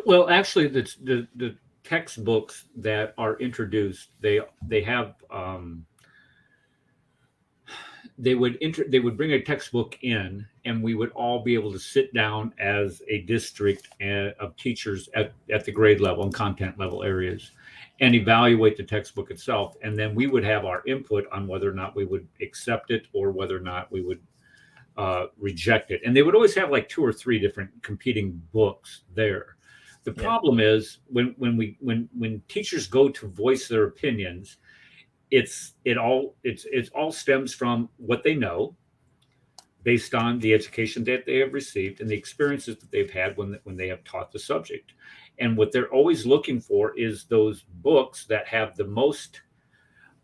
Well, actually, the textbooks that are introduced, they have they would bring a textbook in, and we would all be able to sit down as a district of teachers at the grade level and content level areas and evaluate the textbook itself. And then we would have our input on whether or not we would accept it or whether or not we would reject it. And they would always have like 2 or 3 different competing books there. The problem is when teachers go to voice their opinions, it all stems from what they know based on the education that they have received and the experiences that they've had when they have taught the subject. And what they're always looking for is those books that have the most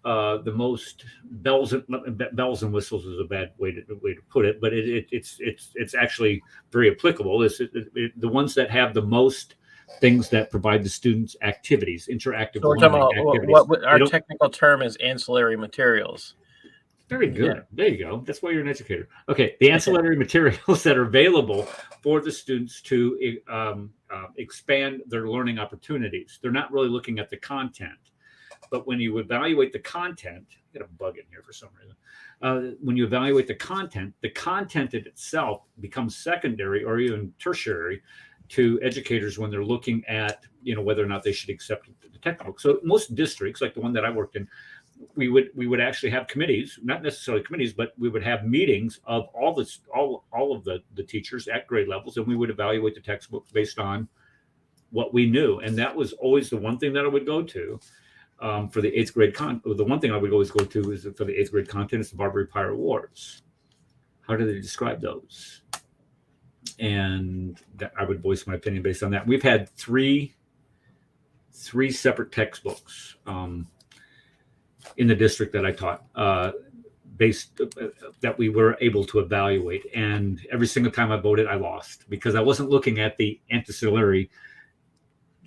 bells and whistles is a bad way to put it, but it's actually very applicable. The ones that have the most things that provide the students activities, interactive So we're learning talking about activities. what our technical term is ancillary materials. Very good. Yeah. There you go. That's why you're an educator. Okay. The ancillary materials that are available for the students to expand their learning opportunities. They're not really looking at the content. But when you evaluate the content, I got a bug in here for some reason. When you evaluate the content in itself becomes secondary or even tertiary to educators when they're looking at, whether or not they should accept the textbook. So most districts, like the one that I worked in, we would actually have committees, not necessarily committees, but we would have meetings of all of the teachers at grade levels, and we would evaluate the textbooks based on what we knew. And that was always the one thing that I would go to. For the 8th grade the one thing I would always go to is for the 8th grade content is the Barbary Pirate Wars. How do they describe those? And I would voice my opinion based on that. We've had three separate textbooks in the district that I taught. based that we were able to evaluate. And every single time I voted, I lost because I wasn't looking at the ancillary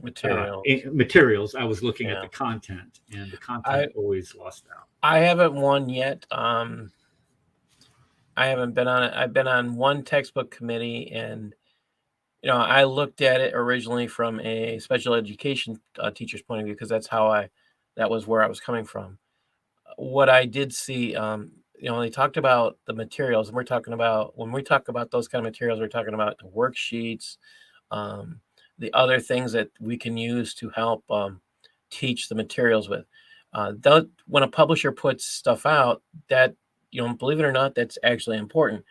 materials. I was looking at the content, and the content always lost out. I haven't won yet. I haven't been on it. I've been on one textbook committee, and I looked at it originally from a special education teacher's point of view because that was where I was coming from. What I did see, they talked about the materials, and when we talk about those kind of materials, we're talking about the worksheets, the other things that we can use to help teach the materials with. When a publisher puts stuff out, that, believe it or not, that's actually important.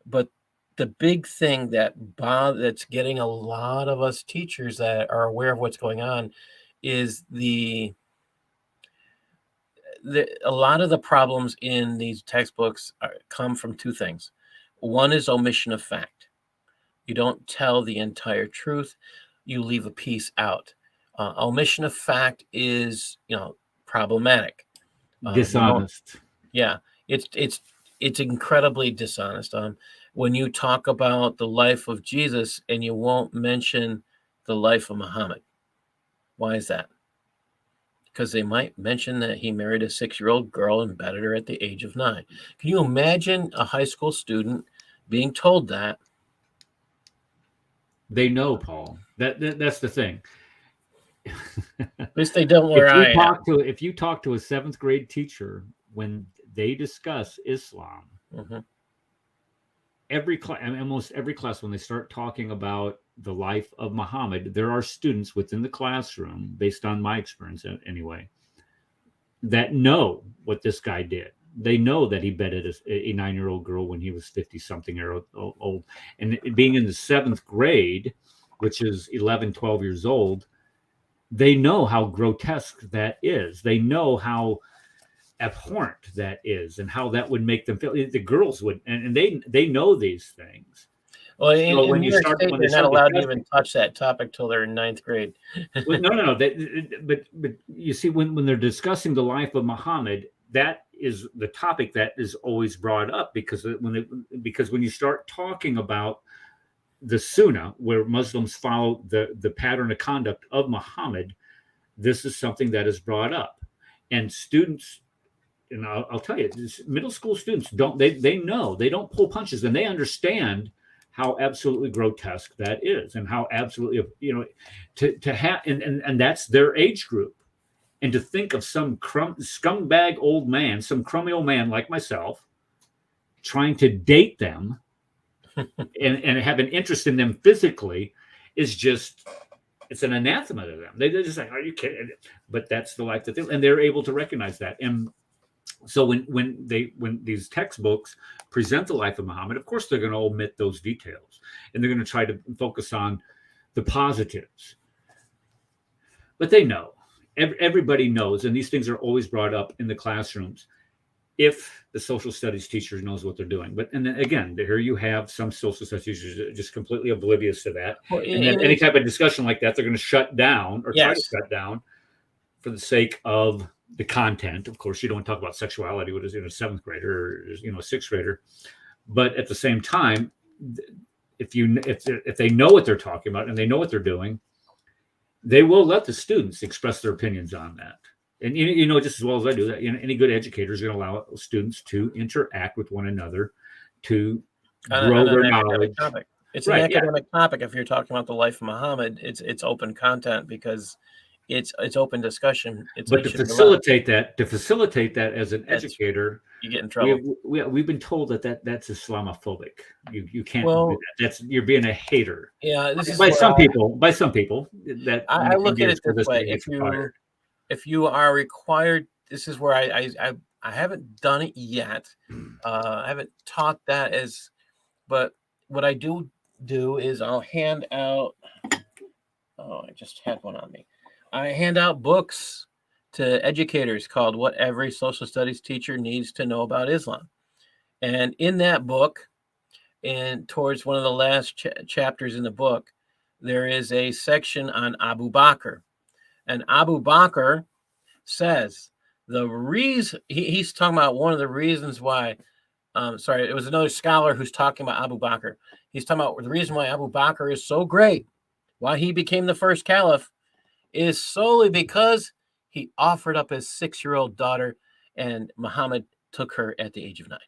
But the big thing that's getting a lot of us teachers that are aware of what's going on is a lot of the problems in these textbooks come from two things. One is omission of fact. You don't tell the entire truth. You leave a piece out. Omission of fact is, problematic. Dishonest. It's incredibly dishonest. When you talk about the life of Jesus and you won't mention the life of Muhammad, why is that? Because they might mention that he married a 6-year-old girl and battered her at the age of 9. Can you imagine a high school student being told that? They know, Paul. That's the thing. At least they don't where I am. If you talk to a 7th grade teacher when they discuss Islam, almost every class, when they start talking about the life of Muhammad, there are students within the classroom, based on my experience anyway, that know what this guy did. They know that he bedded a 9-year-old girl when he was 50-something years old. And being in the 7th grade, which is 11, 12 years old, they know how grotesque that is. They know how abhorrent that is and how that would make them feel. The girls would, and they know these things. Well, in New York State, they're not allowed to even touch that topic till they're in 9th grade. Well, no. But you see, when they're discussing the life of Muhammad, that is the topic that is always brought up because when you start talking about the Sunnah, where Muslims follow the pattern of conduct of Muhammad, this is something that is brought up, and students. And I'll tell you, middle school students they know, they don't pull punches, and they understand how absolutely grotesque that is, and how absolutely, to have, and that's their age group. And to think of some scumbag old man, some crummy old man like myself, trying to date them and have an interest in them physically is just, it's an anathema to them. They're just like, are you kidding? But that's the life that and they're able to recognize that. And so when these textbooks present the life of Muhammad, of course they're going to omit those details, and they're going to try to focus on the positives. But they know, everybody knows, and these things are always brought up in the classrooms if the social studies teacher knows what they're doing. But and then again, here you have some social studies teachers just completely oblivious to that. Well, and then any type of discussion like that, they're going to shut down or try to shut down for the sake of the content. Of course, you don't talk about sexuality with a 7th grader or a 6th grader, but at the same time, if they know what they're talking about and they know what they're doing, they will let the students express their opinions on that. And just as well as I do that, any good educator is going to allow students to interact with one another to grow their knowledge. Topic. It's an academic topic. If you're talking about the life of Muhammad, it's open content because it's open discussion. But to facilitate that as an educator, you get in trouble. We've been told that's Islamophobic. You can't do that. You're being a hater. Yeah, by some people. That I look at it this way: if you are required, this is where I haven't done it yet. I haven't taught that but what I do is I'll hand out. Oh, I just had one on me. I hand out books to educators called What Every Social Studies Teacher Needs to Know About Islam. And in that book, and towards one of the last chapters in the book, there is a section on Abu Bakr. And Abu Bakr says The reason he's talking about one of the reasons why, sorry, it was another scholar who's talking about Abu Bakr. He's talking about the reason why Abu Bakr is so great, why he became the first caliph, is solely because he offered up his 6-year-old daughter, and Muhammad took her at the age of 9.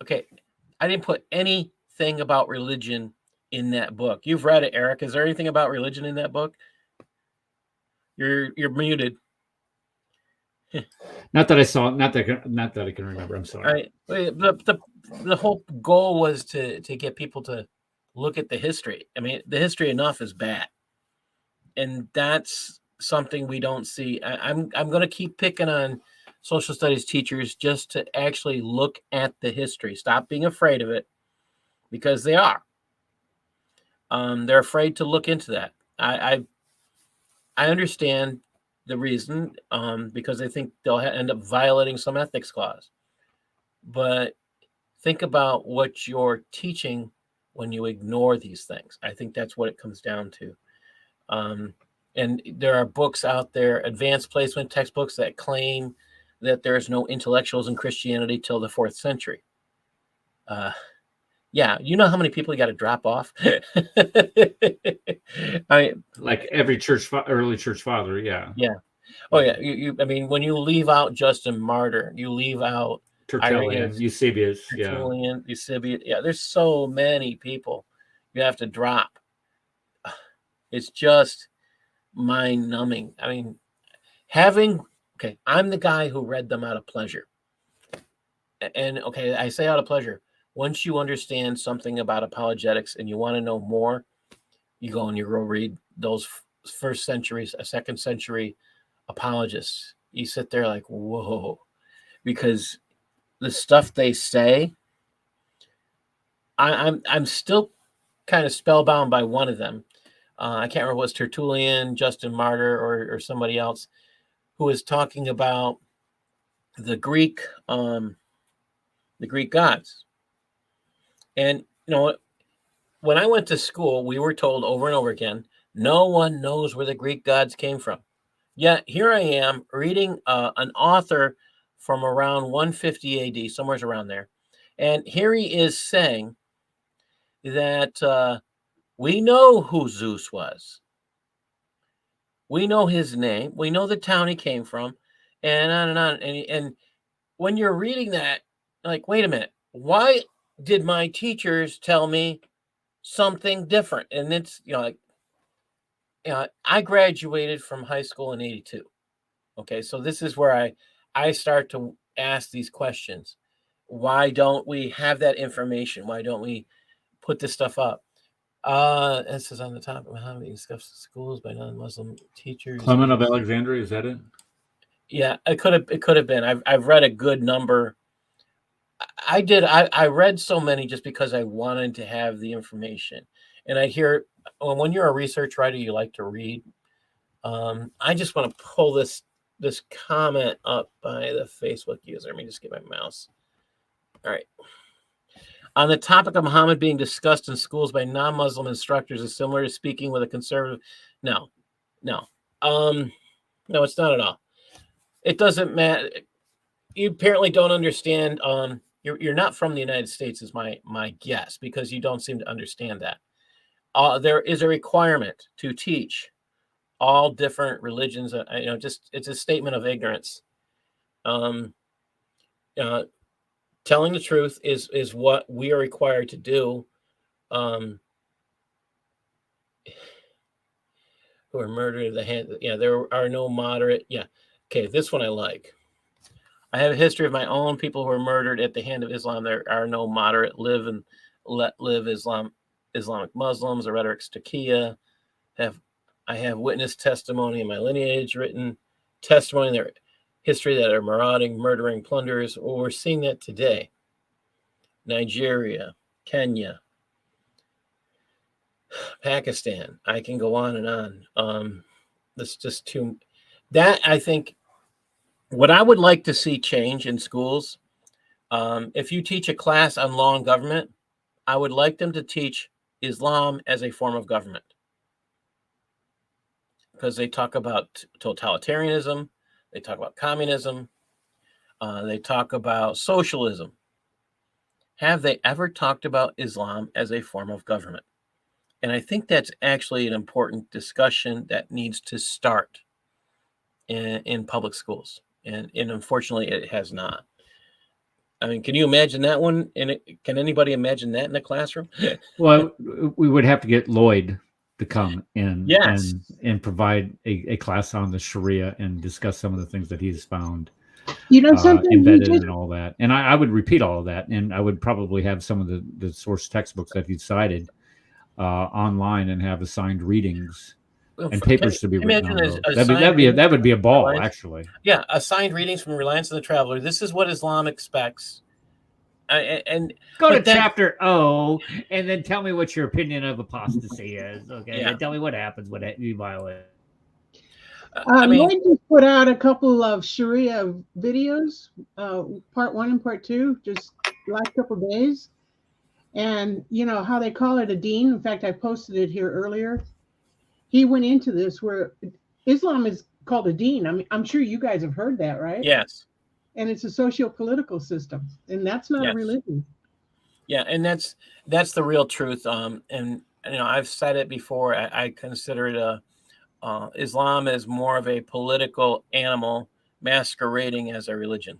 Okay, I didn't put anything about religion in that book. You've read it, Eric. Is there anything about religion in that book? You're muted. Not that I saw. Not that I can remember. I'm sorry. The whole goal was to get people to look at the history. I mean, the history enough is bad, and that's something we don't see. I'm going to keep picking on social studies teachers just to actually look at the history. Stop being afraid of it, because they are. They're afraid to look into that. I understand the reason, because I think they'll end up violating some ethics clause. But think about what you're teaching when you ignore these things. I think that's what it comes down to. And there are books out there, advanced placement textbooks, that claim that there's no intellectuals in Christianity till the 4th century. Yeah, you know how many people you got to drop off? Like every early church father, yeah. Yeah. Oh, yeah. I mean, when you leave out Justin Martyr, you leave out Tertullian, Eusebius, Eusebius. Yeah, there's so many people you have to drop. It's just mind-numbing. I mean, I'm the guy who read them out of pleasure. And okay, I say out of pleasure. Once you understand something about apologetics and you want to know more, you go and you go read those first century, second century apologists. You sit there like, whoa, because the stuff they say, I'm still kind of spellbound by one of them. I can't remember, was Tertullian, Justin Martyr, or somebody else, who was talking about the Greek gods. And when I went to school, we were told over and over again, no one knows where the Greek gods came from. Yet here I am reading an author from around 150 AD, somewhere around there. And here he is saying that we know who Zeus was. We know his name. We know the town he came from, and on and on. And when you're reading that, like, wait a minute, why did my teachers tell me something different? And it's, I graduated from high school in 82. Okay, so this is where I start to ask these questions. Why don't we have that information? Why don't we put this stuff up? This is on the top of how many discussed schools by non-Muslim teachers. Clement of Alexandria, is that it? Yeah, it could have been. I've read a good number. I read so many just because I wanted to have the information. And I hear, when you're a research writer, you like to read. I just want to pull this comment up by the Facebook user. Let me just get my mouse. All right. On the topic of Muhammad being discussed in schools by non-Muslim instructors is similar to speaking with a conservative. No, it's not at all. It doesn't matter. You apparently don't understand. You're not from the United States, is my guess, because you don't seem to understand that. There is a requirement to teach all different religions. Just it's a statement of ignorance. Telling the truth is what we are required to do. Who are murdered at the hand? Yeah, there are no moderate. Yeah, okay, this one I like. I have a history of my own. People who are murdered at the hand of Islam. There are no moderate. Live and let live Islamic Muslims. The rhetoric's Turkiya. I have witnessed testimony in my lineage, written testimony in their history that are marauding, murdering, plunderers. Well, we're seeing that today. Nigeria, Kenya, Pakistan. I can go on and on. That's just too. That, I think, what I would like to see change in schools, if you teach a class on law and government, I would like them to teach Islam as a form of government. because they talk about totalitarianism, they talk about communism, they talk about socialism. Have they ever talked about Islam as a form of government? And I think that's actually an important discussion that needs to start in public schools. And unfortunately, it has not. I mean, can you imagine that one? Can anybody imagine that in a classroom? Well, we would have to get Lloyd to come in Yes. and provide a class on the Sharia and discuss some of the things that he's found You know something? He embedded just, and all that. And I would repeat all of that, and I would probably have some of the source textbooks that he cited online and have assigned readings and papers to be written on those. That would be a ball, Reliance. actually. Yeah, assigned readings from Reliance of the Traveler. This is what Islam expects. And go to chapter O, and then tell me what your opinion of apostasy is. Okay, Yeah. and tell me what happens when you violate. Lloyd just put out a couple of Sharia videos, part 1 and part 2, just last couple of days. And you know how they call it a deen. In fact, I posted it here earlier. He went into this where Islam is called a deen. I mean, I'm sure you guys have heard that, right? Yes. And it's a socio-political system, and that's not a religion. Yeah, and that's the real truth. And you know, I've said it before. I consider it Islam is more of a political animal masquerading as a religion.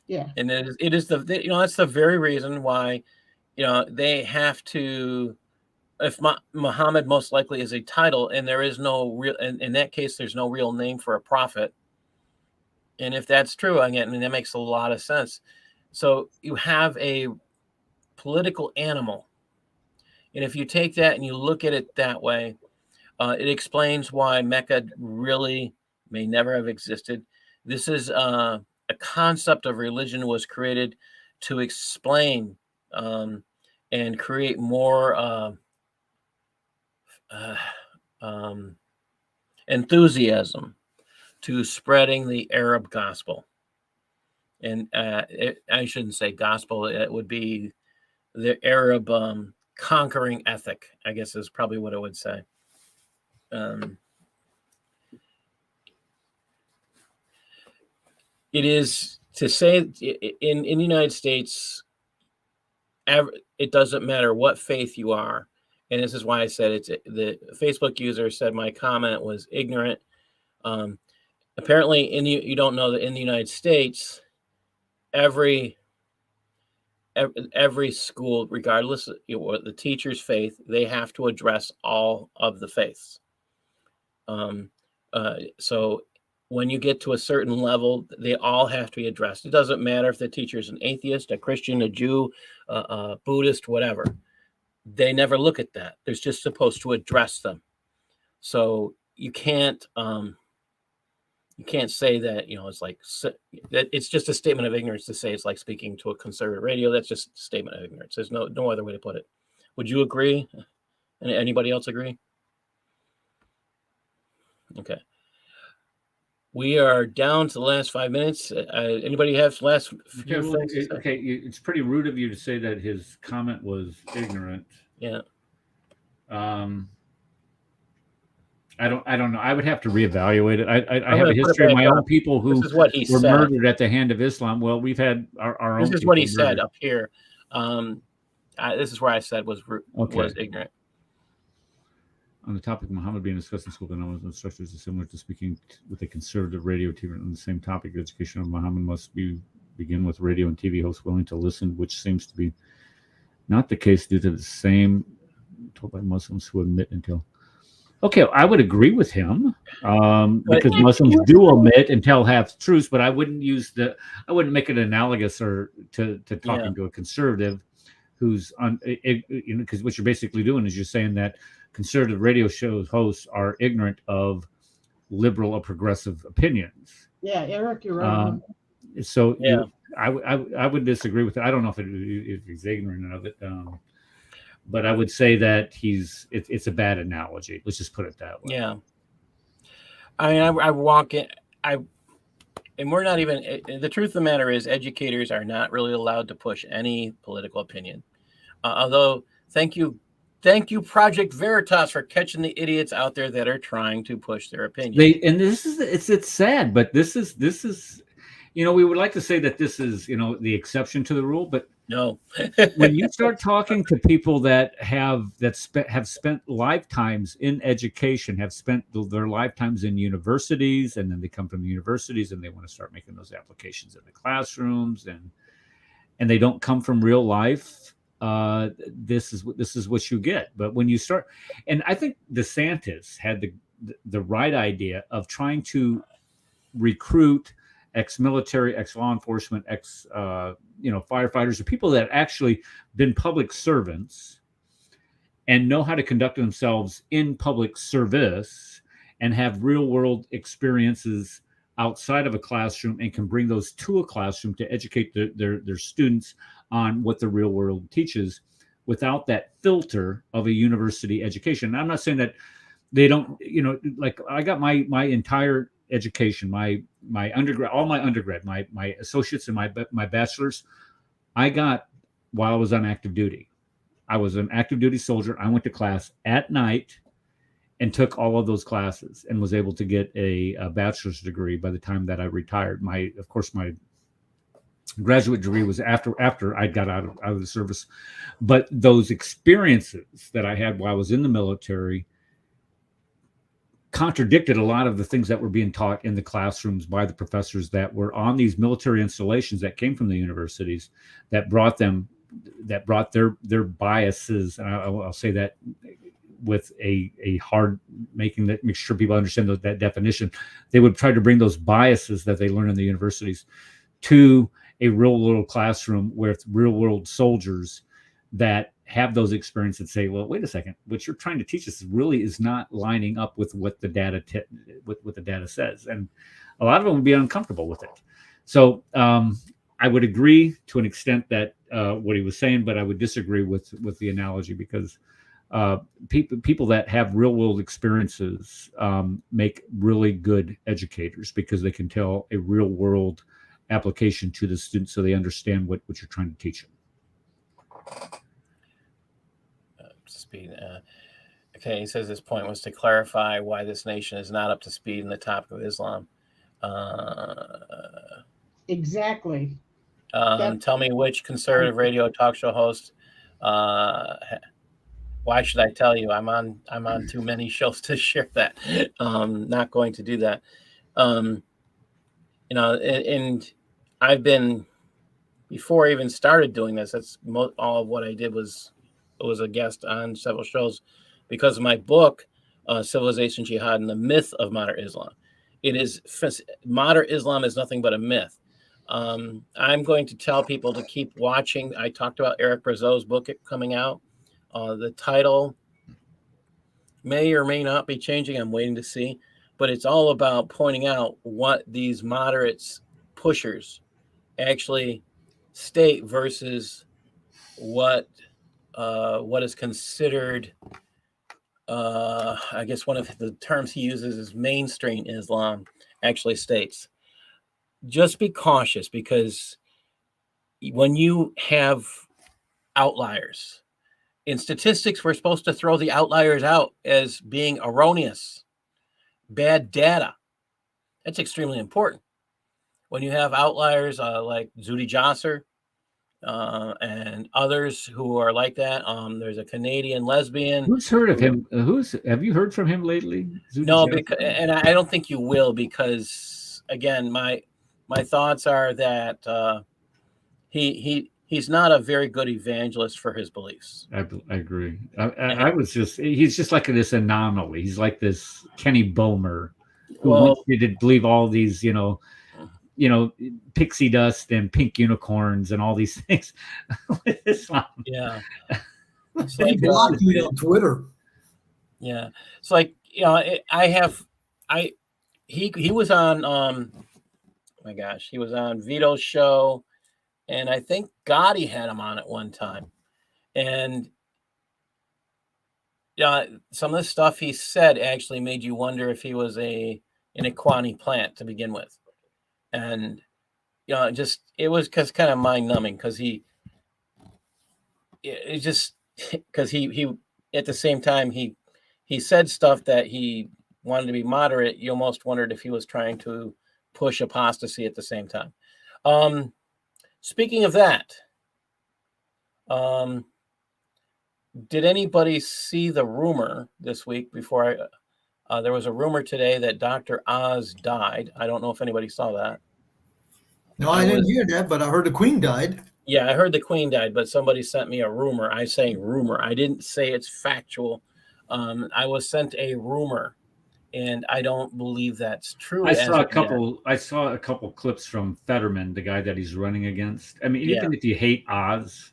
Yeah, and it is the you know, that's the very reason why, you know, they have to. If Muhammad most likely is a title, and there is no real, in that case, there's no real name for a prophet. And if that's true, I mean, that makes a lot of sense. So you have a political animal. And if you take that and you look at it that way, it explains why Mecca really may never have existed. This is a concept of religion was created to explain and create more enthusiasm to spreading the Arab gospel. And I shouldn't say gospel, it would be the Arab conquering ethic, I guess is probably what I would say. It is to say in the United States, it doesn't matter what faith you are. And this is why I said the Facebook user said my comment was ignorant. Apparently, you don't know that in the United States, every school, regardless of what the teacher's faith, they have to address all of the faiths. So when you get to a certain level, they all have to be addressed. It doesn't matter if the teacher is an atheist, a Christian, a Jew, a Buddhist, whatever. They never look at that. They're just supposed to address them. So you can't say that, you know, it's like, it's just a statement of ignorance to say it's like speaking to a conservative radio. That's just a statement of ignorance. There's no other way to put it. Would you agree? Anybody else agree? Okay. We are down to the last 5 minutes. Anybody have last few things? Okay, it's pretty rude of you to say that his comment was ignorant. Yeah. I don't know. I would have to reevaluate it. I have a history of my own people who were murdered at the hand of Islam. Well, we've had our own. This is what he said up here. This is where I said was ignorant. On the topic of Muhammad being discussed in school, the knowledge of instructors is similar to speaking with a conservative radio TV on the same topic. The education of Muhammad must begin with radio and TV hosts willing to listen, which seems to be not the case due to the same told by Muslims who admit until. Okay, I would agree with him because Muslims do omit and tell half truths, but I wouldn't make it analogous or to talking to a conservative who's on, because what you're basically doing is you're saying that conservative radio show hosts are ignorant of liberal or progressive opinions. Yeah, Eric, you're right. So yeah, I would disagree with it. I don't know if he's ignorant of it. But I would say that it's a bad analogy. Let's just put it that way. Yeah. I mean, I walk in, and we're not even, the truth of the matter is educators are not really allowed to push any political opinion. Although, thank you, Thank you, Project Veritas, for catching the idiots out there that are trying to push their opinion. It's sad, but this is we would like to say that this is the exception to the rule, but no. When you start talking to people that have spent lifetimes in education, have spent their lifetimes in universities, and then they come from the universities and they want to start making those applications in the classrooms, and they don't come from real life, this is what you get. But when you start, and I think DeSantis had the right idea of trying to recruit ex-military, ex-law enforcement, firefighters, or people that actually been public servants and know how to conduct themselves in public service and have real-world experiences outside of a classroom and can bring those to a classroom to educate their students on what the real world teaches without that filter of a university education. And I'm not saying that they don't, like I got my entire education, my undergrad, all my undergrad, my associates and my bachelor's, I got while I was on active duty. I was an active duty soldier. I went to class at night and took all of those classes and was able to get a bachelor's degree by the time that I retired. Of course, my graduate degree was after I got out of the service. But those experiences that I had while I was in the military contradicted a lot of the things that were being taught in the classrooms by the professors that were on these military installations that came from the universities, that brought their biases. And I'll say that with a hard make sure people understand that definition. They would try to bring those biases that they learn in the universities to a real world classroom with real world soldiers that have those experiences and say, well, wait a second, what you're trying to teach us really is not lining up with what the data what the data says. And a lot of them would be uncomfortable with it. So I would agree to an extent that what he was saying, but I would disagree with the analogy, because people that have real world experiences make really good educators, because they can tell a real world application to the students so they understand what you're trying to teach them. Speed. Okay, he says his point was to clarify why this nation is not up to speed in the topic of Islam. Exactly. Tell me which conservative radio talk show host. Why should I tell you? I'm on too many shows to share that. Not going to do that. And I've been, before I even started doing this, that's all of what I did was a guest on several shows because of my book, Civilization, Jihad, and the Myth of Modern Islam. Modern Islam is nothing but a myth. I'm going to tell people to keep watching. I talked about Eric Brazeau's book coming out. The title may or may not be changing. I'm waiting to see. But it's all about pointing out what these moderates pushers actually state versus what is considered, I guess one of the terms he uses is mainstream Islam actually states. Just be cautious, because when you have outliers in statistics, we're supposed to throw the outliers out as being erroneous, bad data. That's extremely important. When you have outliers like Zuhdi Jasser, and others who are like that. There's a Canadian lesbian. Who's heard of him? Have you heard from him lately? No, and I don't think you will, because again, my thoughts are that he's not a very good evangelist for his beliefs. I agree. He's just like this anomaly. He's like this Kenny Bomer who wants you to believe all these, pixie dust and pink unicorns and all these things with Islam. Yeah. It's like blocked me on Twitter. Yeah. It's like, he was on, my gosh, he was on Vito's show, and I think Gotti had him on at one time. And some of the stuff he said actually made you wonder if he was an Ikhwani plant to begin with. And it was kind of mind numbing, because he at the same time, he said stuff that he wanted to be moderate. You almost wondered if he was trying to push apostasy at the same time. Speaking of that, did anybody see the rumor this week before there was a rumor today that Dr. Oz died. I don't know if anybody saw that. No, I didn't hear that, but I heard the Queen died. Yeah, I heard the Queen died, but somebody sent me a rumor. I say rumor. I didn't say it's factual. I was sent a rumor, and I don't believe that's true. I saw a couple clips from Fetterman, the guy that he's running against. I mean, even if you hate Oz,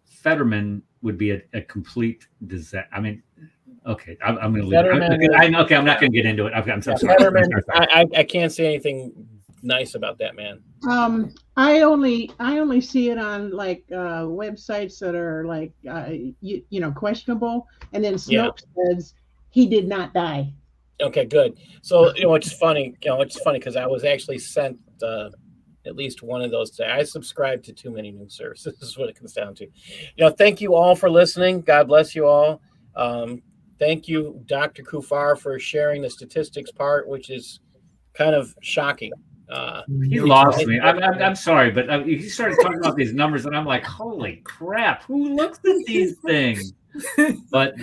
Fetterman would be a complete disaster. I mean, okay, I'm going to leave it. Okay, I'm not going to get into it. I'm so sorry. Fetterman, I can't say anything nice about that man. I only see it on like websites that are like questionable, and then Snopes says he did not die. Okay, good. So it's funny. It's funny because I was actually sent at least one of those today. I subscribe to too many news services. This is what it comes down to. Thank you all for listening. God bless you all. Thank you, Dr. Kufar, for sharing the statistics part, which is kind of shocking. He lost me. I'm sorry, but he started talking about these numbers, and I'm like, holy crap, who looks at these things? But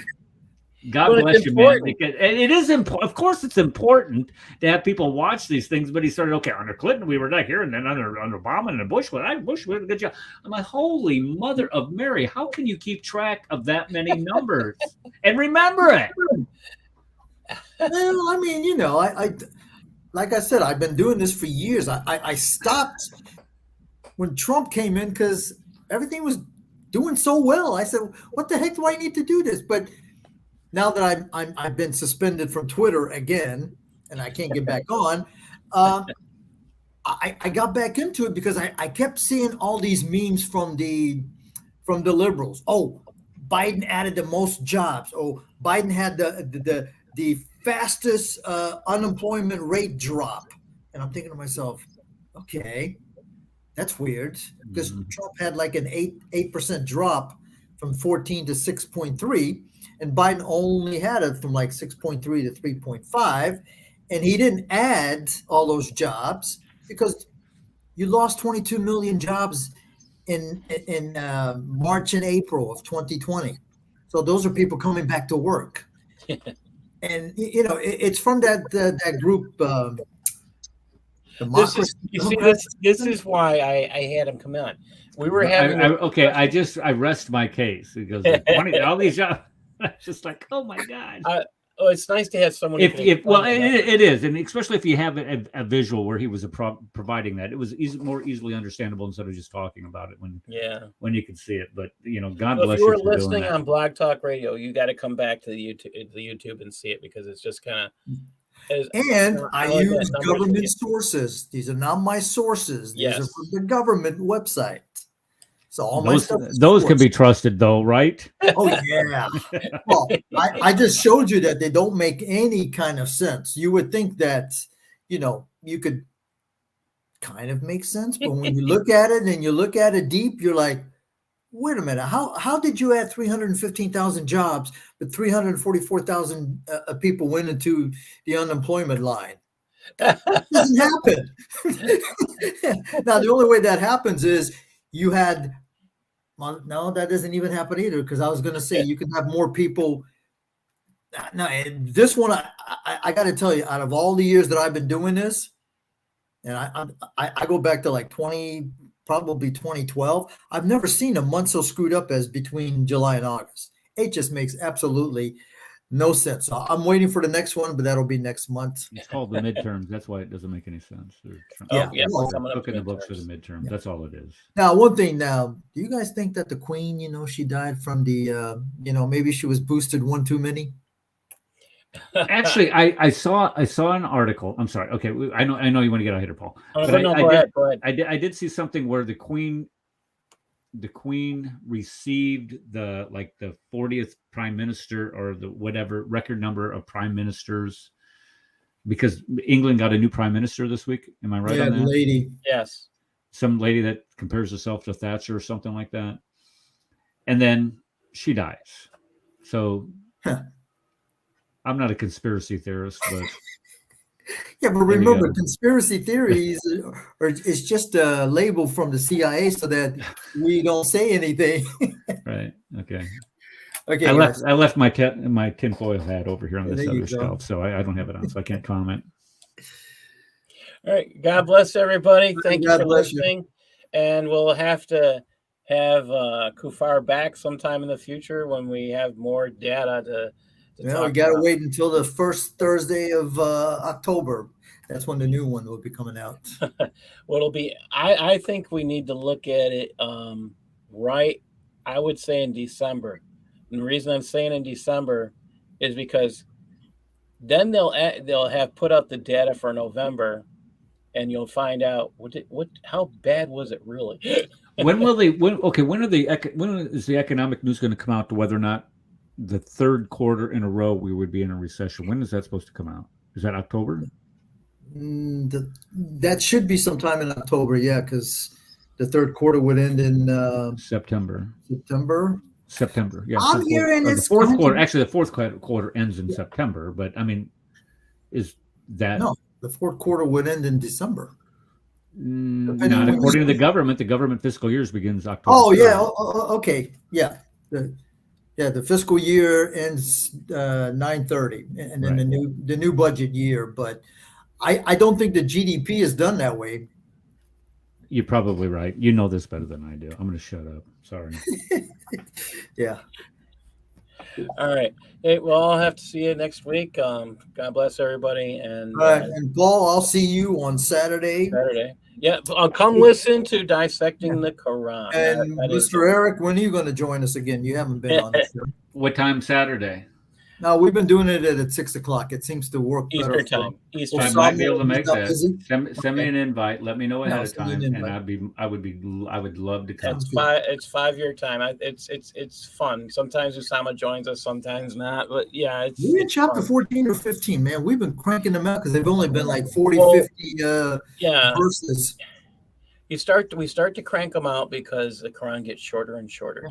God bless you, man. It is important. Of course, it's important to have people watch these things. But he started, okay, under Clinton, we were not here, and then under Obama and Bush, Bush did a good job. I'm like, holy mother of Mary, how can you keep track of that many numbers and remember it? Well, I mean, I like I said, I've been doing this for years. I stopped when Trump came in because everything was doing so well. I said, what the heck do I need to do this? But now that I've been suspended from Twitter again, and I can't get back on, I got back into it because I kept seeing all these memes from the liberals. Oh, Biden added the most jobs. Oh, Biden had the fastest unemployment rate drop. And I'm thinking to myself, okay, that's weird because Trump had like an 8% drop from 14 to 6.3. And Biden only had it from like 6.3 to 3.5. And he didn't add all those jobs because you lost 22 million jobs in March and April of 2020. So those are people coming back to work. And, it's from that group. This is why I had him come on. We were having. I rest my case because all these jobs. I'm just like, oh my God. It's nice to have someone. It is, and especially if you have a visual where he was providing that, it was more easily understandable instead of just talking about it when you could see it. But God bless you. If you were listening on Blog Talk Radio, you got to come back to the YouTube and see it because it's just kind of. And I use government sources. These are not my sources. These are from the government website. So all those can be trusted, though, right? Oh yeah. Well, I just showed you that they don't make any kind of sense. You would think that you could kind of make sense, but when you look at it and you look at it deep, you're like, wait a minute, how did you add 315,000 jobs, but 344,000 people went into the unemployment line? That doesn't happen. Now the only way that happens is you had. Well, no, that doesn't even happen either. Because I was going to say you can have more people. No, this one I got to tell you, out of all the years that I've been doing this, and I go back to like probably 2012. I've never seen a month so screwed up as between July and August. It just makes absolutely no sense. So I'm waiting for the next one, but that'll be next month. It's called the midterms. That's why it doesn't make any sense. Look in the books for the midterm. Yeah. That's all it is. Now, one thing. Now, do you guys think that the Queen, she died from the, maybe she was boosted one too many? Actually, I saw an article. I'm sorry. Okay, I know you want to get out here, Paul. Go ahead. I did see something where the Queen received the 40th prime minister or the whatever record number of prime ministers because England got a new prime minister this week. Am I right on that? Lady. Yes. Some lady that compares herself to Thatcher or something like that. And then she dies. So I'm not a conspiracy theorist, but Yeah, but There you remember, go. conspiracy theories is just a label from the CIA so that we don't say anything. right. Okay. Okay, I guys. left my tinfoil hat over here on Yeah, this there you other go. shelf, so I don't have it on, so I can't comment. All right. God bless everybody. Thank you God for bless you. listening. And we'll have to have Kufar back sometime in the future when we have more data to Well, we talk got to about. wait until the first Thursday of October. That's when the new one will be coming out. What'll be? I think we need to look at it right. I would say in December. And the reason I'm saying in December is because then they'll have put out the data for November, and you'll find out how bad was it really. When will they? When is the economic news going to come out to whether or not the third quarter in a row we would be in a recession? When is that supposed to come out? Is that October? That should be sometime in October, yeah, because the third quarter would end in September. September. Yeah. I'm hearing the it's fourth going to quarter. be- Actually, the fourth quarter ends in September. But I mean, is that No, the fourth quarter would end in December. Depending not on when you according to the speak. government? The government fiscal years begins October. Oh 3rd. yeah, okay, yeah. The fiscal year ends 9/30, and then Right. the new budget year. But I don't think the GDP is done that way. You're probably right. You know this better than I do. I'm going to shut up. Sorry. Yeah. All right. Hey, well, I'll have to see you next week. God bless everybody. And And Paul, I'll see you on Saturday. Yeah, I'll come listen to Dissecting the Quran. And That is Mr. Eric, when are you going to join us again? You haven't been on the show. What time Saturday? No, we've been doing it at 6 o'clock. It seems to work better. Eastern time. Eastern I time. might be able to make Not that. busy? Send me an invite. Let me know ahead Yeah, of send me time, an and invite. I would love to come. It's 5 year time. It's fun. Sometimes Usama joins us, sometimes not. But yeah, We're in it's chapter fun. 14 or 15, man. We've been cranking them out because they've only been like 40, Well, 50 yeah. verses. We start to crank them out because the Quran gets shorter and shorter.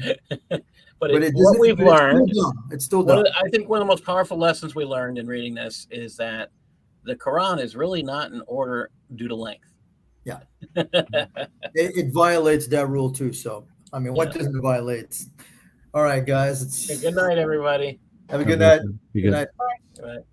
But it what doesn't- we've but it's learned, still dumb. It's still dumb. I think one of the most powerful lessons we learned in reading this is that the Quran is really not in order due to length. Yeah. It violates that rule too. So, I mean, what doesn't it violate? All right, guys. Good night, everybody. Have a good night. Be Good good. night. Good night.